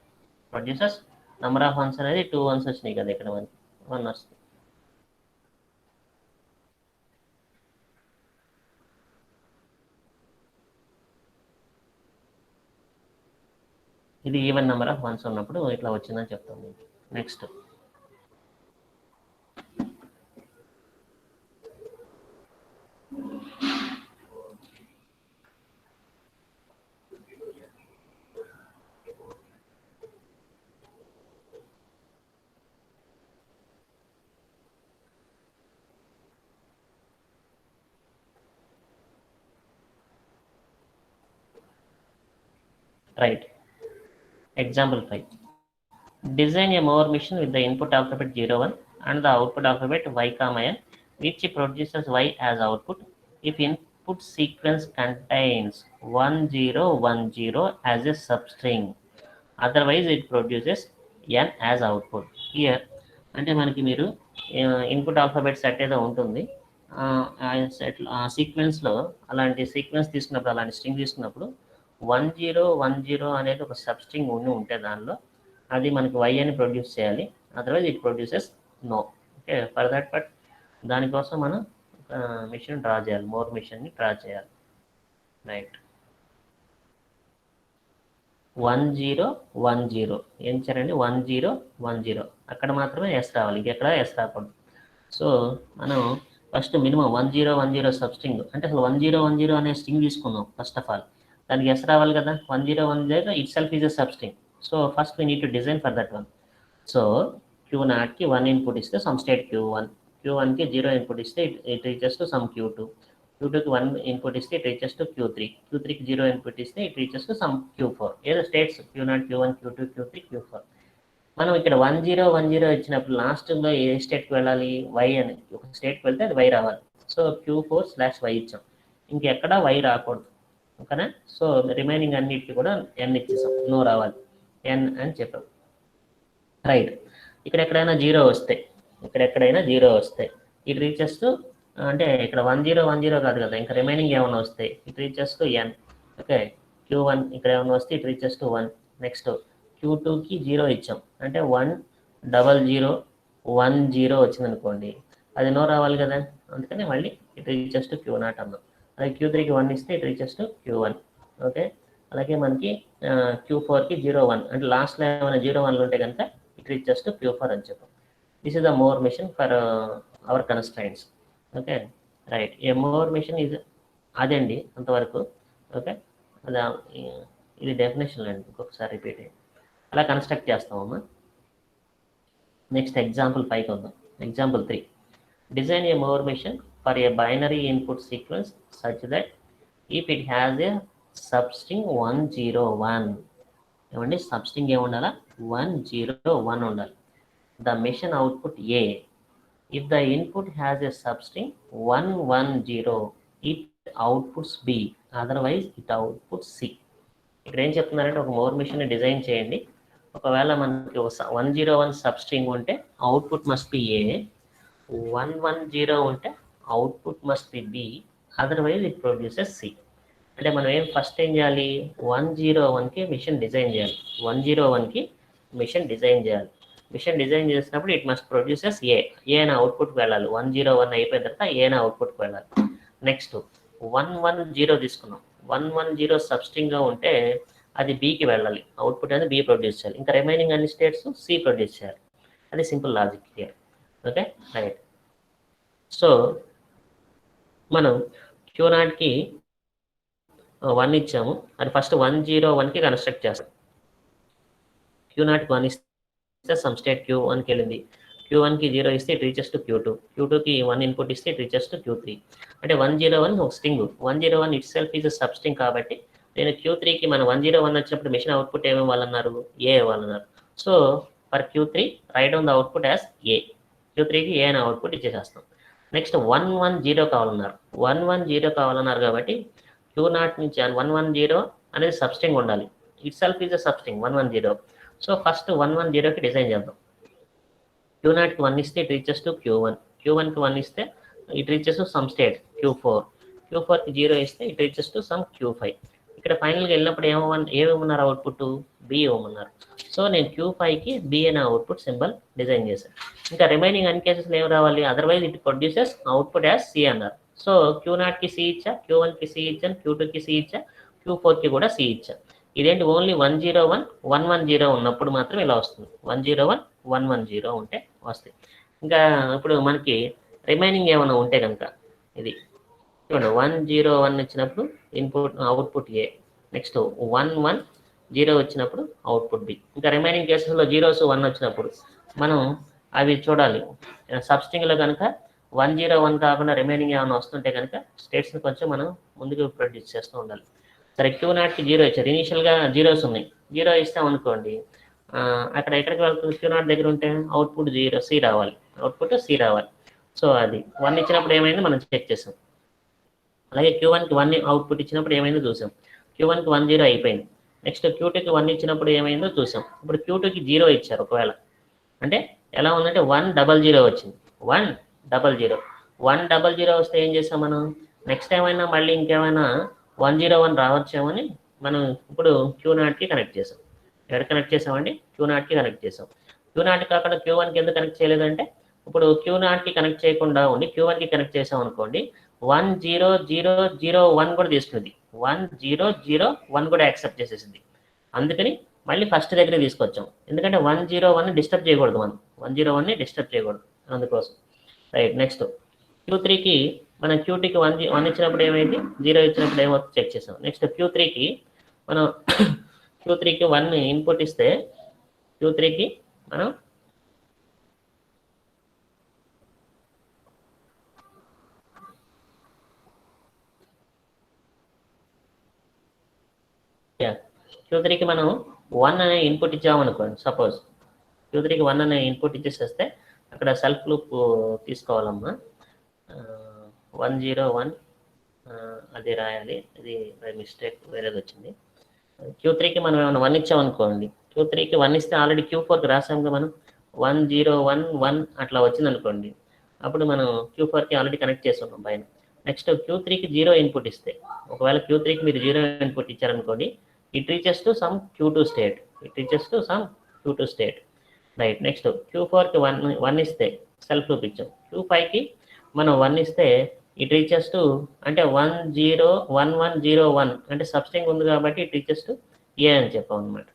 ప్రొడ్యూసెస్ నెంబర్ ఆఫ్ వన్స్ అనేది 2 వన్స్ వచ్చినాయి కదా ఇక్కడ మనకి, 1 వస్తుంది. ఇది ఈవెన్ నెంబర్ ఆఫ్ వన్స్ ఉన్నప్పుడు ఇట్లా వచ్చిందని చెప్తాం మీకు. Next Right. Example 5. Design a more machine with the input alphabet 0, 1 and the output alphabet y, n, which produces y as output if input sequence contains 1010 as a substring. Otherwise, it produces n as output. Here, అంటే మనకి మీరు input alphabet set ఏదో ఉంటుంది. ఆ set ఆ సీక్వెన్స్లో అలాంటి sequence తీసుకున్నప్పుడు అలాంటి స్ట్రింగ్ తీసుకున్నప్పుడు 1010 అనేది ఒక సబ్ స్ట్రింగ్ ఉంటే దానిలో అది మనకి వై అని ప్రొడ్యూస్ చేయాలి. Otherwise it produces no. Okay, for that but దానికోసం మనం మిషన్ డ్రా చేయాలి, మోర్ మిషన్ని డ్రా చేయాలి. రైట్. 1010 ఏం చేయాలండి? 1010 అక్కడ మాత్రమే ఎస్ రావాలి, ఇంకెక్కడ ఎస్ రాకూడదు. సో మనం ఫస్ట్ మినిమం 1010 సబ్స్ట్రింగ్ అంటే అసలు 1010 అనే స్ట్రింగ్ తీసుకున్నాం. ఫస్ట్ ఆఫ్ ఆల్ దానికి ఎస్ రావాలి కదా. 1010 itself is a substring. So first we need to design for that one. So Q0కి 1 ఇన్పుట్ ఇస్తే సమ్ స్టేట్ Q1, Q1కి 0 ఇన్పుట్ ఇస్తే it reaches to some Q2, Q2కి 1 ఇన్పుట్ ఇస్తే ఇట్ రీచెస్ టు Q3, Q3కి 0 input ఇస్తే it reaches to some Q4. ఏదో states Q0, Q1, Q2, Q3, Q4. మనం ఇక్కడ 1010 ఇచ్చినప్పుడు లాస్ట్లో ఏ స్టేట్కి వెళ్ళాలి? వై అని ఒక స్టేట్కి వెళ్తే అది వై రావాలి. సో Q4/y ఇచ్చాం, ఇంకెక్కడ వై రాకూడదు. ఓకేనా? సో రిమైనింగ్ అన్నిటికీ కూడా ఎన్ ఇచ్చేసాం, నో రావాలి, ఎన్ అని చెప్పాం. రైట్. ఇక్కడెక్కడైనా జీరో వస్తే ఇట్ రీచెస్ టు, అంటే ఇక్కడ 1010 కాదు కదా, ఇంకా రిమైనింగ్ ఏమైనా వస్తాయి it reaches to N. Okay, Q1 ఇక్కడ ఏమైనా వస్తే ఇట్ రీచెస్ టు 1. నెక్స్ట్ Q2కి 0 ఇచ్చాం, అంటే 10010 వచ్చింది అనుకోండి, అది నో రావాలి కదా. అందుకని మళ్ళీ ఇట్ రీచెస్ టు Q0 అన్నాం. అలాగే Q3కి 1 ఇస్తే it reaches to Q1. Okay, అలాగే మనకి Q4కి 0, 1 అంటే లాస్ట్లో ఏమైనా 0, 1 ఉంటే కనుక ఇట్ రీచెస్ టు Q4 అని చెప్పాం. This is the Moore machine for our constraints. Okay, right. A Moore machine ఇది అదండి అంతవరకు. ఓకే, అది ఇది డెఫినేషన్ అండి, ఇంకొకసారి రిపీట్ అయ్యింది. అలా కన్స్ట్రక్ట్ చేస్తామమ్మా. నెక్స్ట్ ఎగ్జాంపుల్ 5కి వద్దాం. Example 3. Design a Moore machine for a binary input sequence such that if it has a substring 101. ఏమండి? సబ్స్ట్రింగ్ ఏముండాలా? 101 ఉండాలి. The machine output A. If the input has a substring 110, it outputs B. Otherwise, it outputs C. ఇక్కడ ఏం చెప్తున్నారంటే ఒక more machine design చేయండి. ఒకవేళ మనకి 101 సబ్స్ట్రింగ్ ఉంటే అవుట్పుట్ మస్ట్ బి ఏ, 110 ఉంటే output must be B, otherwise it produces C. అంటే మనం ఫస్ట్ ఏం చేయాలి? 101కి మిషన్ డిజైన్ చేయాలి. 101కి మిషన్ డిజైన్ చేయాలి. మిషన్ డిజైన్ చేసినప్పుడు ఇట్ మస్ట్ ప్రొడ్యూసెస్ ఏ అని అవుట్పుట్కి వెళ్ళాలి. 101 అయిపోయిన తర్వాత ఏ అని అవుట్పుట్కి వెళ్ళాలి. నెక్స్ట్ 110 తీసుకున్నాం. 110 సబ్స్ట్రింగ్గా ఉంటే అది బీకి వెళ్ళాలి, అవుట్పుట్ అనేది బి ప్రొడ్యూస్ చేయాలి. ఇంకా రిమైనింగ్ అన్ని స్టేట్స్ సి ప్రొడ్యూస్ చేయాలి. అది simple logic here. Okay, right. So మనం Q0కి 1 ఇచ్చాము, అది ఫస్ట్ 101కి కన్స్ట్రక్ట్ చేస్తాం. Q0కి 1 ఇస్తే సమ్ స్టేట్ Q1కి వెళ్ళింది. Q1కి 0 ఇస్తే ఇట్ రీచెస్ టు Q2, Q2కి 1 ఇన్పుట్ ఇస్తే ఇట్ రీచెస్ టు Q3. అంటే 101 ఒక string, 101 itself is substring. కాబట్టి నేను Q3కి మన 101 వచ్చినప్పుడు మిషన్ అవుట్పుట్ ఏమి ఇవ్వాలన్నారు? ఏ ఇవ్వాలన్నారు. So for Q3 write down the output as A. Q3కి ఏ అని అవుట్పుట్ ఇచ్చేసేస్తాం. నెక్స్ట్ 110 కావాలన్నారు కాబట్టి Q0 నుంచి 110 అనేది సబ్స్ట్రింగ్ ఉండాలి. Itself is a substring 110. So first 110కి డిజైన్ చేద్దాం. Q0కి 1 ఇస్తే ఇట్ రీచెస్ టు Q1, Q1కి 1 ఇస్తే it reaches to some state Q4, Q4కి 0 ఇస్తే it reaches to some Q5. ఇక్కడ ఫైనల్గా వెళ్ళినప్పుడు ఏమన్నారు? అవుట్పుట్ బి ఇవ్వమన్నారు. సో నేను Q5కి బి అనే అవుట్పుట్ సింబల్ డిజైన్ చేశాను. ఇంకా రిమైనింగ్ అన్ని కేసెస్లో ఏం రావాలి? Otherwise it produces output as C అన్నారు. సో Q0కి సి ఇచ్చా, Q1కి సి ఇచ్చాను, Q2కి సి ఇచ్చా, Q4కి కూడా సి ఇచ్చా. ఇదేంటి? ఓన్లీ 101 110 ఉన్నప్పుడు మాత్రం ఇలా వస్తుంది. 101 110 ఉంటే వస్తాయి. ఇంకా ఇప్పుడు మనకి రిమైనింగ్ ఏమైనా ఉంటే కనుక ఇది చూడండి, 101 వచ్చినప్పుడు ఇన్పుట్ అవుట్పుట్ ఏ, నెక్స్ట్ 110 వచ్చినప్పుడు అవుట్పుట్ బి. ఇంకా రిమైనింగ్ కేసెస్లో 0s 1 వచ్చినప్పుడు మనం అవి చూడాలి. సబ్స్ట్రింగ్లో కనుక 101 కాకుండా రిమైనింగ్ ఏమైనా వస్తుంటే కనుక స్టేట్స్ని కొంచెం మనం ముందుకు ప్రొడ్యూస్ చేస్తూ ఉండాలి. సరే క్యూ నాట్కి జీరో ఇచ్చారు, ఇనీషియల్గా జీరోస్ ఉన్నాయి, జీరో ఇస్తాం అనుకోండి, అక్కడ ఎక్కడికి వెళ్తుంది, క్యూ నాట్ దగ్గర ఉంటే అవుట్పుట్ జీరో సి రావాలి, అవుట్పుట్ సి రావాలి. సో అది 1 ఇచ్చినప్పుడు ఏమైంది మనం చెక్ చేసాం. అలాగే Q1కి 1 అవుట్పుట్ ఇచ్చినప్పుడు ఏమైందో చూసాం. Q1కి 1 0 అయిపోయింది. నెక్స్ట్ Q2కి 1 ఇచ్చినప్పుడు ఏమైందో చూసాం. ఇప్పుడు Q2కి 0 ఇచ్చారు ఒకవేళ, అంటే ఎలా ఉందంటే 1 0 0 వచ్చింది, 1 0 0 1 0 0 వస్తే ఏం చేసాం మనం, నెక్స్ట్ ఏమైనా మళ్ళీ ఇంకేమైనా 1 0 1 రావచ్చేమని మనం ఇప్పుడు Q0కి కనెక్ట్ చేసాం. ఎక్కడ కనెక్ట్ చేసామండి, Q0కి కనెక్ట్ చేసాం. Q0 కాకుండా Q1కి ఎందుకు కనెక్ట్ చేయలేదంటే, ఇప్పుడు Q0కి కనెక్ట్ చేయకుండా ఉండి Q1కి కనెక్ట్ చేసాం అనుకోండి, 1 0 0 0 1 కూడా తీసుకుంది, 1 0 0 1 కూడా యాక్సెప్ట్ చేసేసింది. అందుకని మళ్ళీ ఫస్ట్ దగ్గర తీసుకొచ్చాం, ఎందుకంటే 1 0 1 డిస్టర్బ్ చేయకూడదు, మనం 1 0 1ని డిస్టర్బ్ చేయకూడదు, అందుకోసం. రైట్, నెక్స్ట్ Q3కి మనం Q2కి 1 ఇచ్చినప్పుడు ఏమైంది, 0 ఇచ్చినప్పుడు ఏమవుతుంది చెక్ చేసాం. నెక్స్ట్ Q3కి మనం Q3కి 1 ఇన్పుట్ ఇస్తే Q3కి మనం Q3కి మనం 1 అనే ఇన్పుట్ ఇచ్చామనుకోండి, సపోజ్ Q3కి 1 అనే ఇన్పుట్ ఇచ్చేసేస్తే అక్కడ సెల్ఫ్ లూప్ తీసుకోవాలమ్మా, 1 0 1 అది రాయాలి, ఇది మిస్టేక్ వేరేది వచ్చింది. Q3కి మనం ఏమైనా 1 ఇచ్చామనుకోండి, Q3కి 1 ఇస్తే ఆల్రెడీ Q4కి రాసాంగా మనం, 1 0 1 1 అట్లా వచ్చింది అనుకోండి, అప్పుడు మనం Q4కి ఆల్రెడీ కనెక్ట్ చేసి ఉన్నాం పైన. నెక్స్ట్ Q3కి 0 ఇన్పుట్ ఇస్తే, ఒకవేళ Q3కి మీరు 0 ఇన్పుట్ ఇచ్చారనుకోండి, it reaches to some Q2 state, it reaches to some Q2 state. Right, next Q4కి 1 ఇస్తే సెల్ఫ్ లూప్ ఇచ్చాం. Q5కి మనం 1 ఇస్తే ఇట్ రీచెస్ టు, అంటే 1 0 1 1 0 1 అంటే సబ్స్ట్రింగ్ ఉంది కాబట్టి ఇట్ రీచెస్ టు ఏ అని చెప్పాం అనమాట.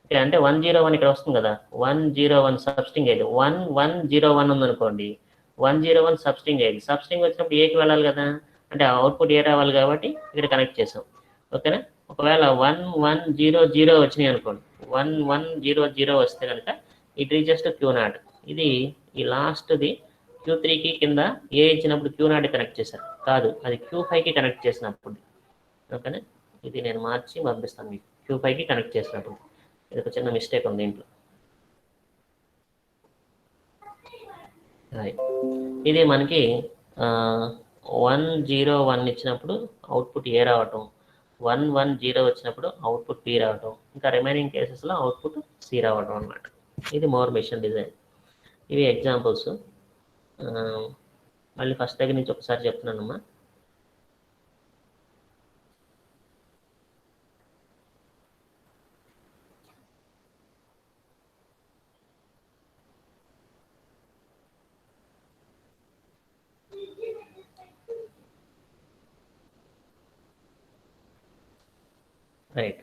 ఓకే, అంటే 1 0 1 ఇక్కడ వస్తుంది కదా, 1 0 1 సబ్స్ట్రింగ్ ఏది, 1 1 0 1 ఉందనుకోండి, 1 0 1 సబ్స్ట్రింగ్ ఏది, సబ్స్ట్రింగ్ వచ్చినప్పుడు ఏకి వెళ్ళాలి కదా, అంటే అవుట్పుట్ ఏ రావాలి కాబట్టి ఇక్కడ కనెక్ట్ చేసాం. ఓకేనా, ఒకవేళ 1 1 0 0 వచ్చినాయి అనుకోండి, 1 1 0 0 వస్తే కనుక ఇట్ రీచెస్ టు Q0. ఇది ఈ లాస్ట్ది Q3కి కింద ఏ ఇచ్చినప్పుడు Q0 కనెక్ట్ చేశారు కాదు, అది Q5కి కనెక్ట్ చేసినప్పుడు. ఓకేనా, ఇది నేను మార్చి పంపిస్తాను మీకు, Q5కి కనెక్ట్ చేసినప్పుడు. ఇది ఒక చిన్న మిస్టేక్ ఉంది దీంట్లో. ఇది మనకి 1 0 1 ఇచ్చినప్పుడు అవుట్పుట్ ఏ రావటం, 1 1 0 వచ్చినప్పుడు అవుట్పుట్ బి రావటం, ఇంకా రిమైనింగ్ కేసెస్లో అవుట్పుట్ సి రావటం అనమాట. ఇది మోర్ మిషన్ డిజైన్. ఇవి ఎగ్జాంపుల్స్. మళ్ళీ ఫస్ట్ దగ్గర నుంచి ఒకసారి చెప్తున్నానమ్మా. Right,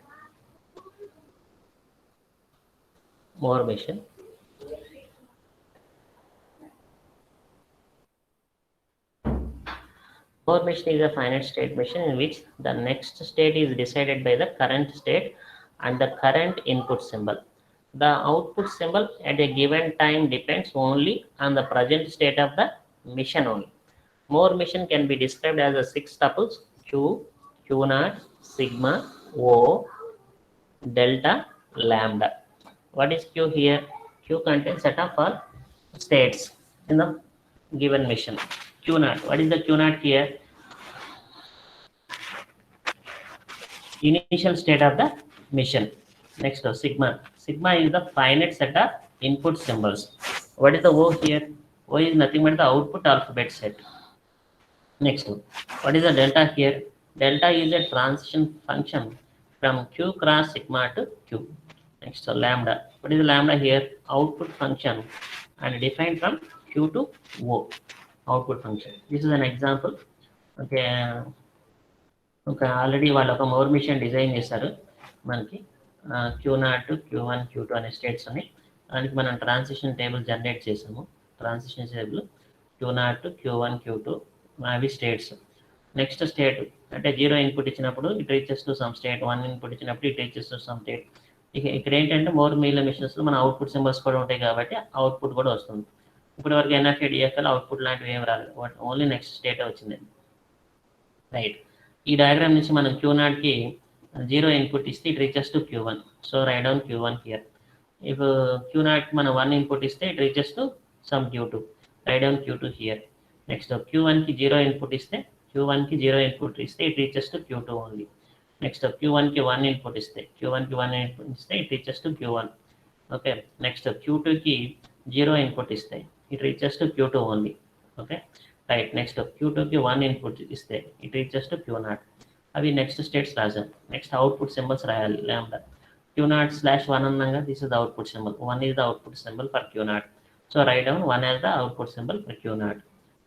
more machine. More machine is a finite state machine in which the next state is decided by the current state and the current input symbol. The output symbol at a given time depends only on the present state of the machine only. More machine can be described as a 6 tuples: Q, Q0, sigma, O, delta, lambda. What is Q here? Q contains set of all states in the given machine. Q0. What is the Q0 here? Initial state of the machine. Next, sigma. Sigma is the finite set of input symbols. What is the O here? O is nothing but the output alphabet set. Next, what is the delta here? Delta is a transition function from Q cross sigma to Q. Next, lambda. What is the lambda here? Output function and defined from Q to O. Output function. This is an example. Okay. ఒక already వాళ్ళు ఒక more machine design చేశారు మనకి, Q0 Q1 Q2 అనే states ఉన్నాయి. దానికి మనం transition table generate చేసాము. Transition table Q0 Q1 Q2 అవి స్టేట్స్. నెక్స్ట్ స్టేట్ అంటే 0 ఇన్పుట్ ఇచ్చినప్పుడు it reaches to some state, 1 input ఇచ్చినప్పుడు it reaches to some state. ఇక్కడ ఏంటంటే మోర్ మీల మిషన్స్లో మన అవుట్పుట్ సింబల్స్ కూడా ఉంటాయి కాబట్టి అవుట్పుట్ కూడా వస్తుంది. ఇప్పటి వరకు ఎన్ఎఫ్ఏ డిఎఫ్ఎల్ అవుట్పుట్ లాంటివి ఏమి రాలేదు, ఓన్లీ నెక్స్ట్ స్టేట్ వచ్చింది. రైట్, ఈ డయాగ్రామ్ నుంచి మనం Q0కి 0 input ఇస్తే it reaches to Q1. So write down Q1 here. If Q0 మనం 1 input ఇస్తే it reaches to some Q2. Write down Q2 here. Next Q1 కి 0 input ఇస్తే Q1 కి 0 input ఇస్తే it reaches to Q2 only. Next Q1 కి 1 input ఇస్తే Q1 కి 1 input ఇస్తే it reaches to Q1. Okay. Next Q2 కి 0 input ఇస్తే it reaches to Q2 only. Okay. Right. Next Q2 కి 1 input ఇస్తే it reaches to Q0. అవి next states రాసాం. నెక్స్ట్ అవుట్పుట్ సింబల్స్ రాయాలి. లాంబ్డా Q0/1 అన్నాగా this is the output symbol. 1 is the output symbol for Q0. So write down 1 as the output symbol for Q0.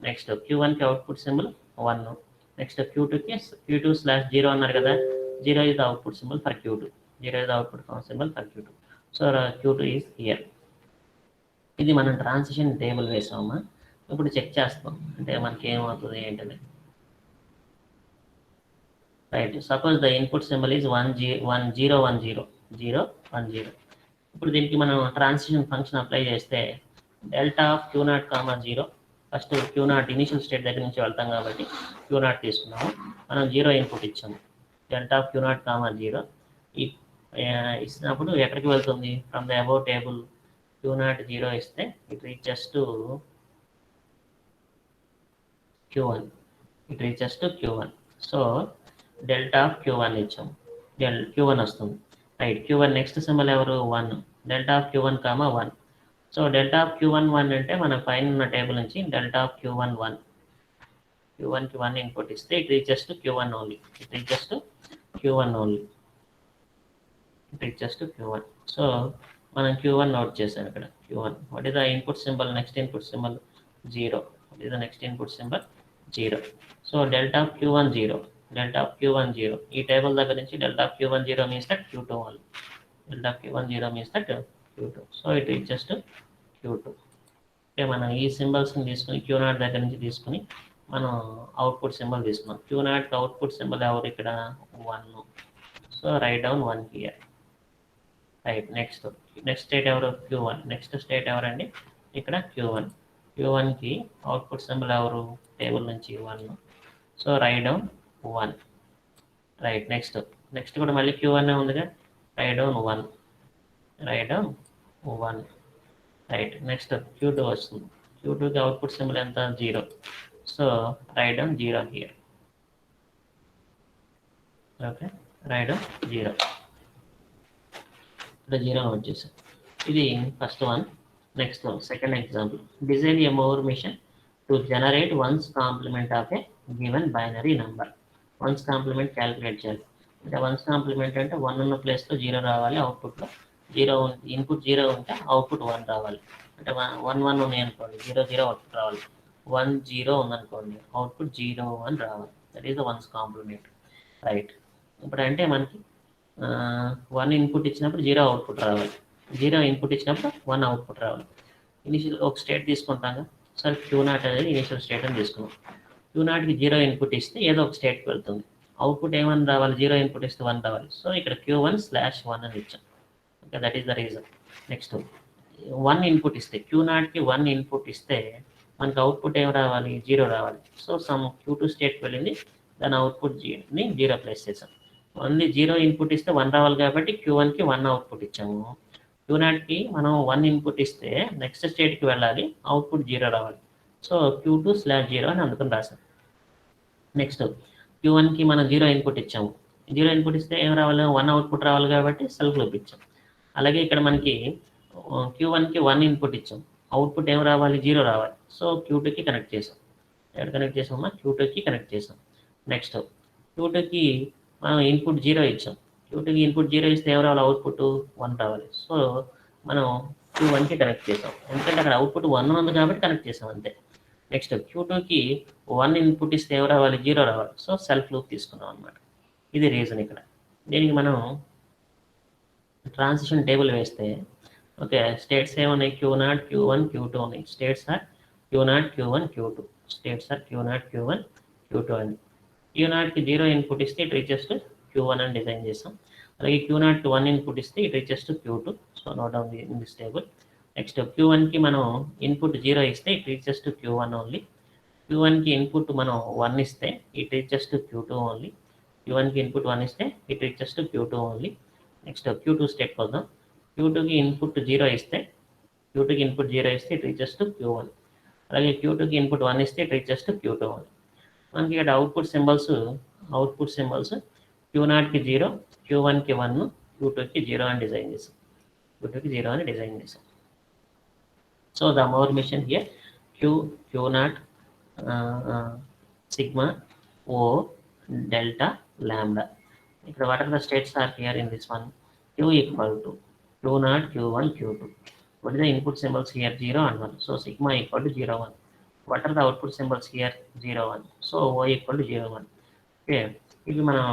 Next Q1 కి output symbol 1. Next Q2 కి Q2/0 అన్నారు కదా, 0 is the output symbol for Q2. 0 is the output symbol for Q2. So Q2 is here. ఇది మనం transition table వేసామా. ఇప్పుడు check చేస్తాం అంటే మనకి ఏమవుతుంది ఏంటని. Right, suppose the input symbol is 1010 010. ఇప్పుడు దీనికి మనం ట్రాన్సిషన్ ఫంక్షన్ అప్లై చేస్తే delta of Q0, 0. First Q0 initial state దగ్గర నుంచి వెళ్తాం కాబట్టి Q0 తీసుకున్నాము. మనం 0 ఇన్పుట్ ఇచ్చాము. డెల్టా ఆఫ్ Q0, 0 ఇచ్చినప్పుడు ఎక్కడికి వెళ్తుంది? From the above table Q0 0 ఇస్తే it reaches to Q1. It reaches to Q1. So delta of Q1 ఇచ్చాం. Q1 వస్తుంది. రైట్, Q1 నెక్స్ట్ సింబల్ ఎవరు? 1. Delta of Q1, 1. So delta of Q1 1 అంటే మన పైన ఉన్న టేబుల్ నుంచి డెల్టా ఆఫ్ Q1 1. Q1 కి 1 ఇన్పుట్ ఇస్తే it reaches to Q1 only. It reaches to Q1 only. It reaches to Q1. So మనం Q1 note చేసాం ఇక్కడ. Q1 what is the input symbol? Next input symbol 0. What is the next input symbol? 0. So delta of Q1 0. Delta of Q1 0. ఈ table దగ్గర నుంచి delta of Q1 0 means that Q2 only. Delta of Q1 0 means that Q2. So it reaches to Q2. అంటే మనం ఈ సింబల్స్ని తీసుకుని Q0 దగ్గర నుంచి తీసుకుని మనం అవుట్పుట్ సింబల్ తీసుకున్నాం. Q0 అవుట్పుట్ సింబల్ ఎవరు ఇక్కడ? 1. So write down 1 here. Right, next state ఎవరు? Q1. నెక్స్ట్ స్టేట్ ఎవరండి? ఇక్కడ Q1. Q1కి అవుట్పుట్ సింబల్ ఎవరు? టేబుల్ నుంచి 1. So write down 1. Right, next కూడా మళ్ళీ Q1 ఉందిగా, right down 1. Right down 1. Right, next Q2 వస్తుంది. Q2కి అవుట్పుట్ సింబల్ ఎంత? 0. So write down 0 here. Okay, right down 0. ఇక్కడ 0 నోట్ చేసాం. ఇది first one. Next second example. Design a Moore machine to generate ones complement of a given binary number. Once complement calculate చేయాలి. అంటే ones complement అంటే 1 ఉన్న ప్లేస్లో 0 రావాలి. అవుట్పుట్లో 0 ఇన్పుట్ 0 ఉంటే అవుట్పుట్ 1 రావాలి. అంటే 1 1 ఉన్నాయి అనుకోండి, 0 0 అవుట్పుట్ రావాలి. 1 0 ఉందనుకోండి, అవుట్పుట్ 0 1 రావాలి. That is the ones complement. Right, ఇప్పుడు అంటే మనకి 1 ఇన్పుట్ ఇచ్చినప్పుడు 0 అవుట్పుట్ రావాలి. 0 ఇన్పుట్ ఇచ్చినప్పుడు 1 అవుట్పుట్ రావాలి. ఇనిషియల్ ఒక స్టేట్ తీసుకుంటాం. సరే, Q0 అనేది ఇనిషియల్ స్టేట్ అని తీసుకున్నాం. Q0కి 0 ఇన్పుట్ ఇస్తే ఏదో ఒక స్టేట్కి వెళ్తుంది. అవుట్పుట్ ఏమని రావాలి? 0 ఇన్పుట్ ఇస్తే 1 రావాలి. సో ఇక్కడ Q1/1 అని ఇచ్చాం. Okay, that is the reason. Next 1 input ఇస్తే Q0కి 1 ఇన్పుట్ ఇస్తే మనకి అవుట్పుట్ ఏం రావాలి? 0 రావాలి. సో సమ్ Q2 స్టేట్కి వెళ్ళింది, దాని అవుట్పుట్ని 0 ప్లేస్ చేసాం. ఓన్లీ 0 ఇన్పుట్ ఇస్తే 1 రావాలి కాబట్టి Q1కి 1 అవుట్పుట్ ఇచ్చాము. Q0కి మనం 1 ఇన్పుట్ ఇస్తే నెక్స్ట్ స్టేట్కి వెళ్ళాలి, అవుట్పుట్ 0 రావాలి. సో Q2/0 అని అందుకని రాసాం. నెక్స్ట్ Q1కి మనం 0 ఇన్పుట్ ఇచ్చాము. 0 ఇన్పుట్ ఇస్తే ఏం రావాలి? 1 అవుట్పుట్ రావాలి కాబట్టి సెల్ఫ్ లూప్ ఇచ్చాం. అలాగే ఇక్కడ మనకి Q1కి 1 ఇన్పుట్ ఇచ్చాం. అవుట్పుట్ ఏం రావాలి? 0 రావాలి. సో Q2కి కనెక్ట్ చేసాం. ఎక్కడ కనెక్ట్ చేసామా? Q2కి కనెక్ట్ చేసాం. నెక్స్ట్ Q2కి మనం ఇన్పుట్ 0 ఇచ్చాం. Q2కి ఇన్పుట్ 0 ఇస్తే ఏం రావాలి? అవుట్పుట్ 1 రావాలి. సో మనం Q1కి కనెక్ట్ చేసాం. ఎందుకంటే అక్కడ అవుట్పుట్ 1 ఉంది కాబట్టి కనెక్ట్ చేసాం అంతే. నెక్స్ట్ Q2కి 1 ఇన్పుట్ ఇస్తే ఏం రావాలి? 0 రావాలి. సో సెల్ఫ్ లూప్ తీసుకున్నాం అనమాట. ఇది రీజన్ ఇక్కడ. దీనికి మనం ట్రాన్సిషన్ టేబుల్ వేస్తే ఓకే, స్టేట్స్ ఏమున్నాయి? Q0 Q1 Q2 ఉన్నాయి. States are Q0 Q1 Q2. States are Q0 Q1 Q2 అని. Q0కి 0 ఇన్పుట్ ఇస్తే ఇట్ రీచెస్ టు Q1 అని డిజైన్ చేసాం. అలాగే Q0కి 1 ఇన్పుట్ ఇస్తే it reaches to Q2. So note down in this table. Next Q1కి మనం ఇన్పుట్ 0 ఇస్తే it reaches to Q1 only. Q1కి ఇన్పుట్ మనం 1 ఇస్తే it reaches to Q2 only. Q1కి ఇన్పుట్ 1 ఇస్తే it reaches to Q2 only. Next Q2 state వద్దాం. Q2కి ఇన్పుట్ 0 ఇస్తే ఇట్ రీచెస్ టు Q1. అలాగే Q2కి ఇన్పుట్ 1 ఇస్తే it reaches to Q2 only. మనకి ఇక్కడ అవుట్పుట్ సింబల్స్ Q0కి 0, Q1కి 1, Q2కి 0 అని డిజైన్ చేసాం. So the Moore machine here Q0 sigma O delta lambda. ఇక్కడ what are the states are here in this one? Q equal to Q0, Q1, Q2. What is the input symbols here? 0 and 1. So sigma equal to 0, 1. What are the output symbols here? 0, 1. So O equal to 0, 1. Okay. ఇది మనం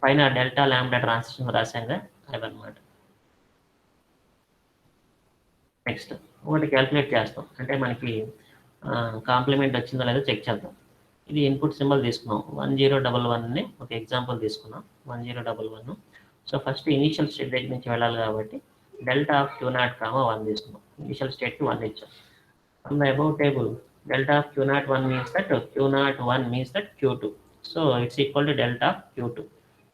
పైన delta lambda transition రాసాంగా అవన్నమాట. Next ఒకటి calculate చేస్తాం, అంటే మనకి complement వచ్చిందో లేదో check చేద్దాం. ఇది ఇన్పుట్ సింబల్ తీసుకున్నాం 1011ని ఒక ఎగ్జాంపుల్ తీసుకున్నాం 1011. సో ఫస్ట్ ఇనీషియల్ స్టేట్ దగ్గర నుంచి వెళ్ళాలి కాబట్టి డెల్టా ఆఫ్ Q0, 1 తీసుకున్నాం. ఇనిషియల్ స్టేట్కి 1 ఇచ్చాం. From the above table delta of Q0, 1 means that Q0, 1 means that Q2. So it's equal to delta of Q2.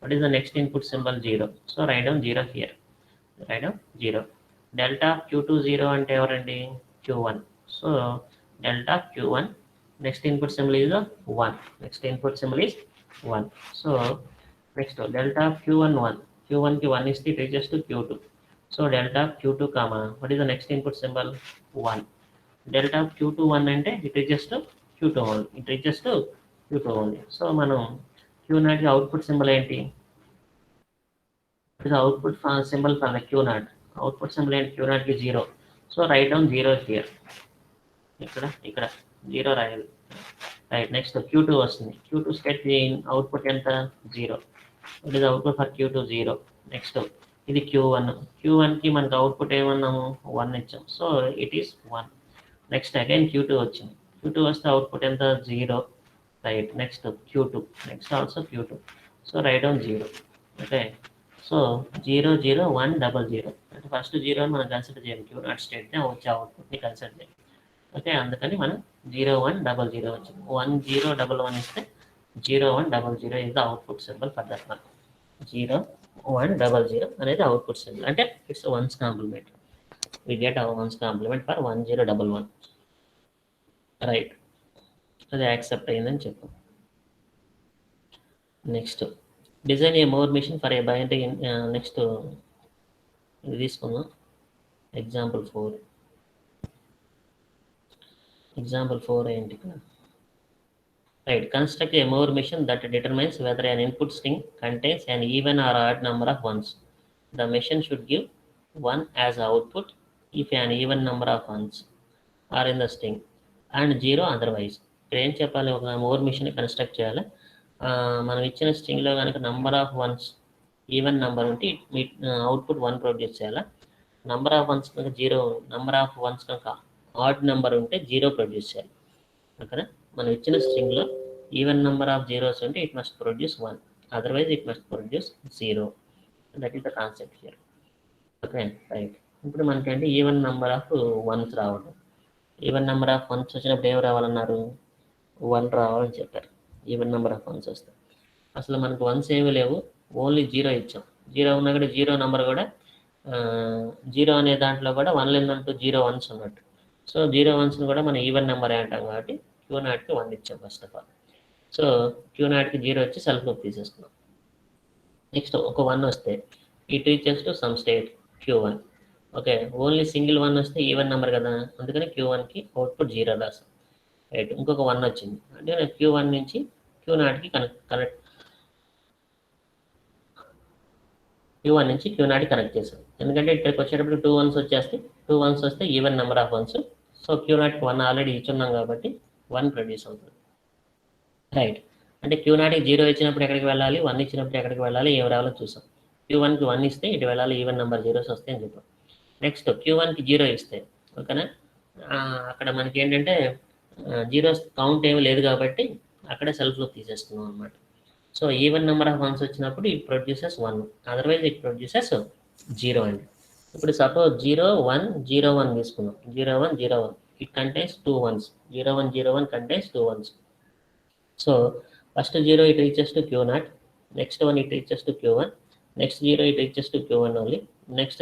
What is the next input symbol? 0. So write down 0 here. Delta of Q2 0 అంటే ఎవరండి? Q1. So delta of Q1, next input symbol is 1. So next delta of Q1, 1. Q1కి 1 ఇస్తే it reaches to Q2. So delta of Q2 comma, what is the next input symbol? 1. Delta of Q2, 1 అంటే it reaches to Q2 only. So మనం Q0కి output symbol ఏంటి? It is output symbol for the Q0. Output symbol ఏంటి? Q0కి 0. So write down 0 here. ఇక్కడ 0 రాయాలి. Right. Next Q2 వస్తుంది. Q2 state output ఎంత? 0. It is output for Q2 0. Next ఇది Q1కి మనకు output ఏమన్నాము? 1 ఇచ్చాం. So it is 1. Next again Q2 వచ్చింది. Q2 వస్తే అవుట్పుట్ ఎంత? 0. Right. Next Q2. Next also Q2. So write down 0. Okay. So 0, 0, 1, 0. అంటే first 0 మనం కన్సిడర్ చేయాలి. Q0 స్టేట్ వచ్చే అవుట్పుట్ని కన్సిడర్ చేయాలి. ఓకే. అందుకని మనం 0, 1, 0 వచ్చింది. 1, 0, 1 ఇస్తే 0, 1, 0 is the output symbol for that one. 0, 1, 0 అనేది అవుట్పుట్ సింబల్. అంటే it's ones complement. We get our ones complement for 1011. Right. అది యాక్సెప్ట్ అయిందని చెప్పాం. Next design a Moore machine for a binary. Next ఇది తీసుకుందాం. ఎగ్జాంపుల్ 4 ఏంటి? Right. Construct a Moore machine that determines whether an input string contains an even or odd number of ones. The machine should give 1 as output if an even number of ones are in the string and 0 otherwise. ఇప్పుడు ఏం చెప్పాలి? ఒక more machine construct చేయాలి. మనం ఇచ్చిన స్ట్రింగ్లో కనుక number of ones even number ఉంటే output 1 produce చేయాలి. నంబర్ ఆఫ్ వన్స్ కనుక ఆడ్ నెంబర్ ఉంటే 0 ప్రొడ్యూస్ చేయాలి. ఓకేనా? మనం ఇచ్చిన స్ట్రింగ్లో ఈవెన్ నెంబర్ ఆఫ్ జీరోస్ ఉంటే it must produce 1, otherwise it must produce 0. That is the concept here. Okay. Right. ఇప్పుడు మనకంటే ఈవెన్ నెంబర్ ఆఫ్ వన్స్ రావడం. ఈవెన్ నెంబర్ ఆఫ్ వన్స్ వచ్చినప్పుడు ఏం రావాలన్నారు? 1 రావాలని చెప్పారు. ఈవెన్ నెంబర్ ఆఫ్ వన్స్ వస్తాయి. అసలు మనకు వన్స్ ఏమీ లేవు, ఓన్లీ 0 ఇచ్చాం. 0 ఉన్నా కూడా 0 నెంబర్ కూడా 0 అనే దాంట్లో కూడా 1 లేదంటూ 0 వన్స్ ఉన్నట్టు. సో 0 వన్స్ని కూడా మనం ఈవెన్ నెంబర్ అంటాం కాబట్టి Q0కి 1 ఇచ్చాం ఫస్ట్ ఆఫ్ ఆల్. సో Q0కి 0 వచ్చి సెల్ఫ్లో తీసేసుకున్నాం. నెక్స్ట్ ఒక 1 వస్తే it reaches to some state Q1. Okay. Only single 1 వస్తే ఈవెన్ నెంబర్ కదా, అందుకని Q1కి అవుట్పుట్ 0 రాసాం. రైట్. ఇంకొక 1 వచ్చింది అంటే Q1 నుంచి Q0కి కనెక్ట్ చేసాం. ఎందుకంటే ఇక్కడికి వచ్చేటప్పుడు 2 1s వచ్చేస్తే 2 1s వస్తే even number of ones. So Q0కి 1 ఆల్రెడీ ఇచ్చున్నాం కాబట్టి 1 ప్రొడ్యూస్ అవుతుంది. రైట్. అంటే Q0కి 0 ఇచ్చినప్పుడు ఎక్కడికి వెళ్ళాలి, 1 ఇచ్చినప్పుడు ఎక్కడికి వెళ్ళాలి, ఏం రావాలో చూసాం. Q1కి 1 ఇస్తే ఇటు వెళ్ళాలి, ఈవెన్ నెంబర్ జీరోస్ వస్తాయి అని చెప్పాం. నెక్స్ట్ Q1కి 0 ఇస్తే ఓకేనా, అక్కడ మనకి ఏంటంటే జీరోస్ కౌంట్ ఏమీ లేదు కాబట్టి అక్కడే సెల్ఫ్లో తీసేస్తున్నాం అనమాట. So even number of ones వచ్చినప్పుడు it produces 1, otherwise it produces 0 అండి. ఇప్పుడు సపోజ్ 0, 1, 0, 1 తీసుకున్నాం. 0, 1, 0, 1 it contains 2 1s. 0, 1, 0, 1 contains 2 1s. So First 0 it reaches to q naught, next one it reaches to q1, next 0 it reaches to q1 only, next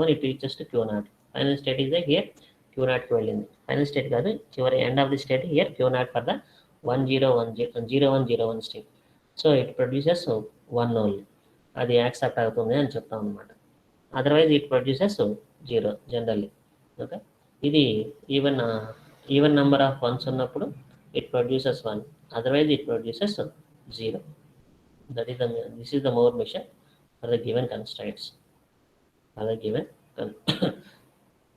one it reaches to q naught. Final state is here q naught కి వెళ్ళింది. Final state కాదు, చివరి end of the state here q naught for the 1 0 1 state. So it produces 1 only, అది accept అవుతుంది అని చెప్తాం అనమాట. Otherwise it produces 0 generally. Okay, ఇది even even number of ones ఉన్నప్పుడు it produces 1, otherwise it produces 0. This is the Moore mission for the given constraints, for the given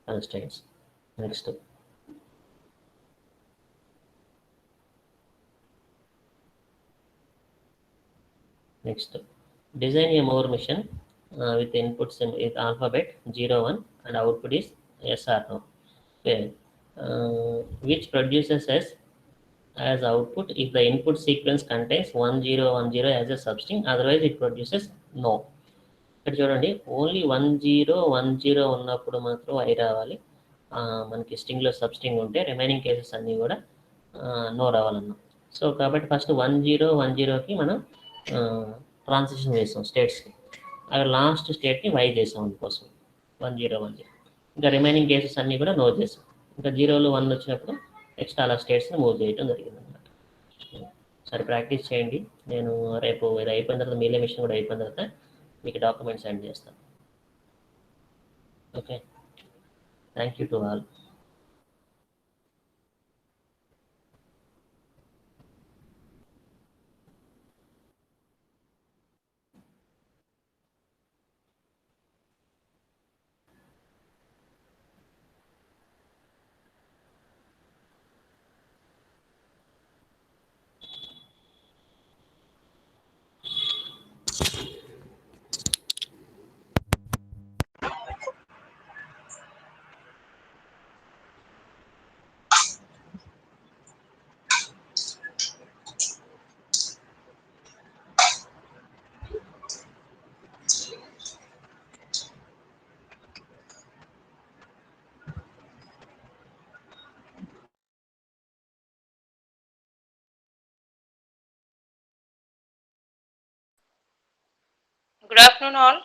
constraints. Next, design a Moore mission with inputs with alphabet 0 1 and output is yes or no. Okay, which produces as output if the input sequence contains 1 0 1 0 as a substring, otherwise it produces no. ఇక్కడ చూడండి, only 1 0 1 0 ఉన్నప్పుడు మాత్రం I రావాలి. మనకి స్ట్రింగ్లో substring ఉంటే remaining cases అన్నీ కూడా no రావాలన్నాం. So కాబట్టి ఫస్ట్ 1 0 1 0కి మనం ట్రాన్సిషన్ చేసాం స్టేట్స్కి. అక్కడ లాస్ట్ స్టేట్ని వై చేసాం అందుకోసం 1 0 1 0. ఇంకా రిమైనింగ్ కేసెస్ అన్నీ కూడా నో చేసాం. ఇంకా 0లు 1 వచ్చినప్పుడు నెక్స్ట్ అలా స్టేట్స్ని మూవ్ చేయడం జరిగింది అనమాట. సరే, ప్రాక్టీస్ చేయండి. నేను రేపు ఇది అయిపోయిన తర్వాత మీలే మిషన్ కూడా అయిపోయిన తర్వాత మీకు డాక్యుమెంట్ సెండ్ చేస్తాను. Okay, thank you to all.
Good afternoon all.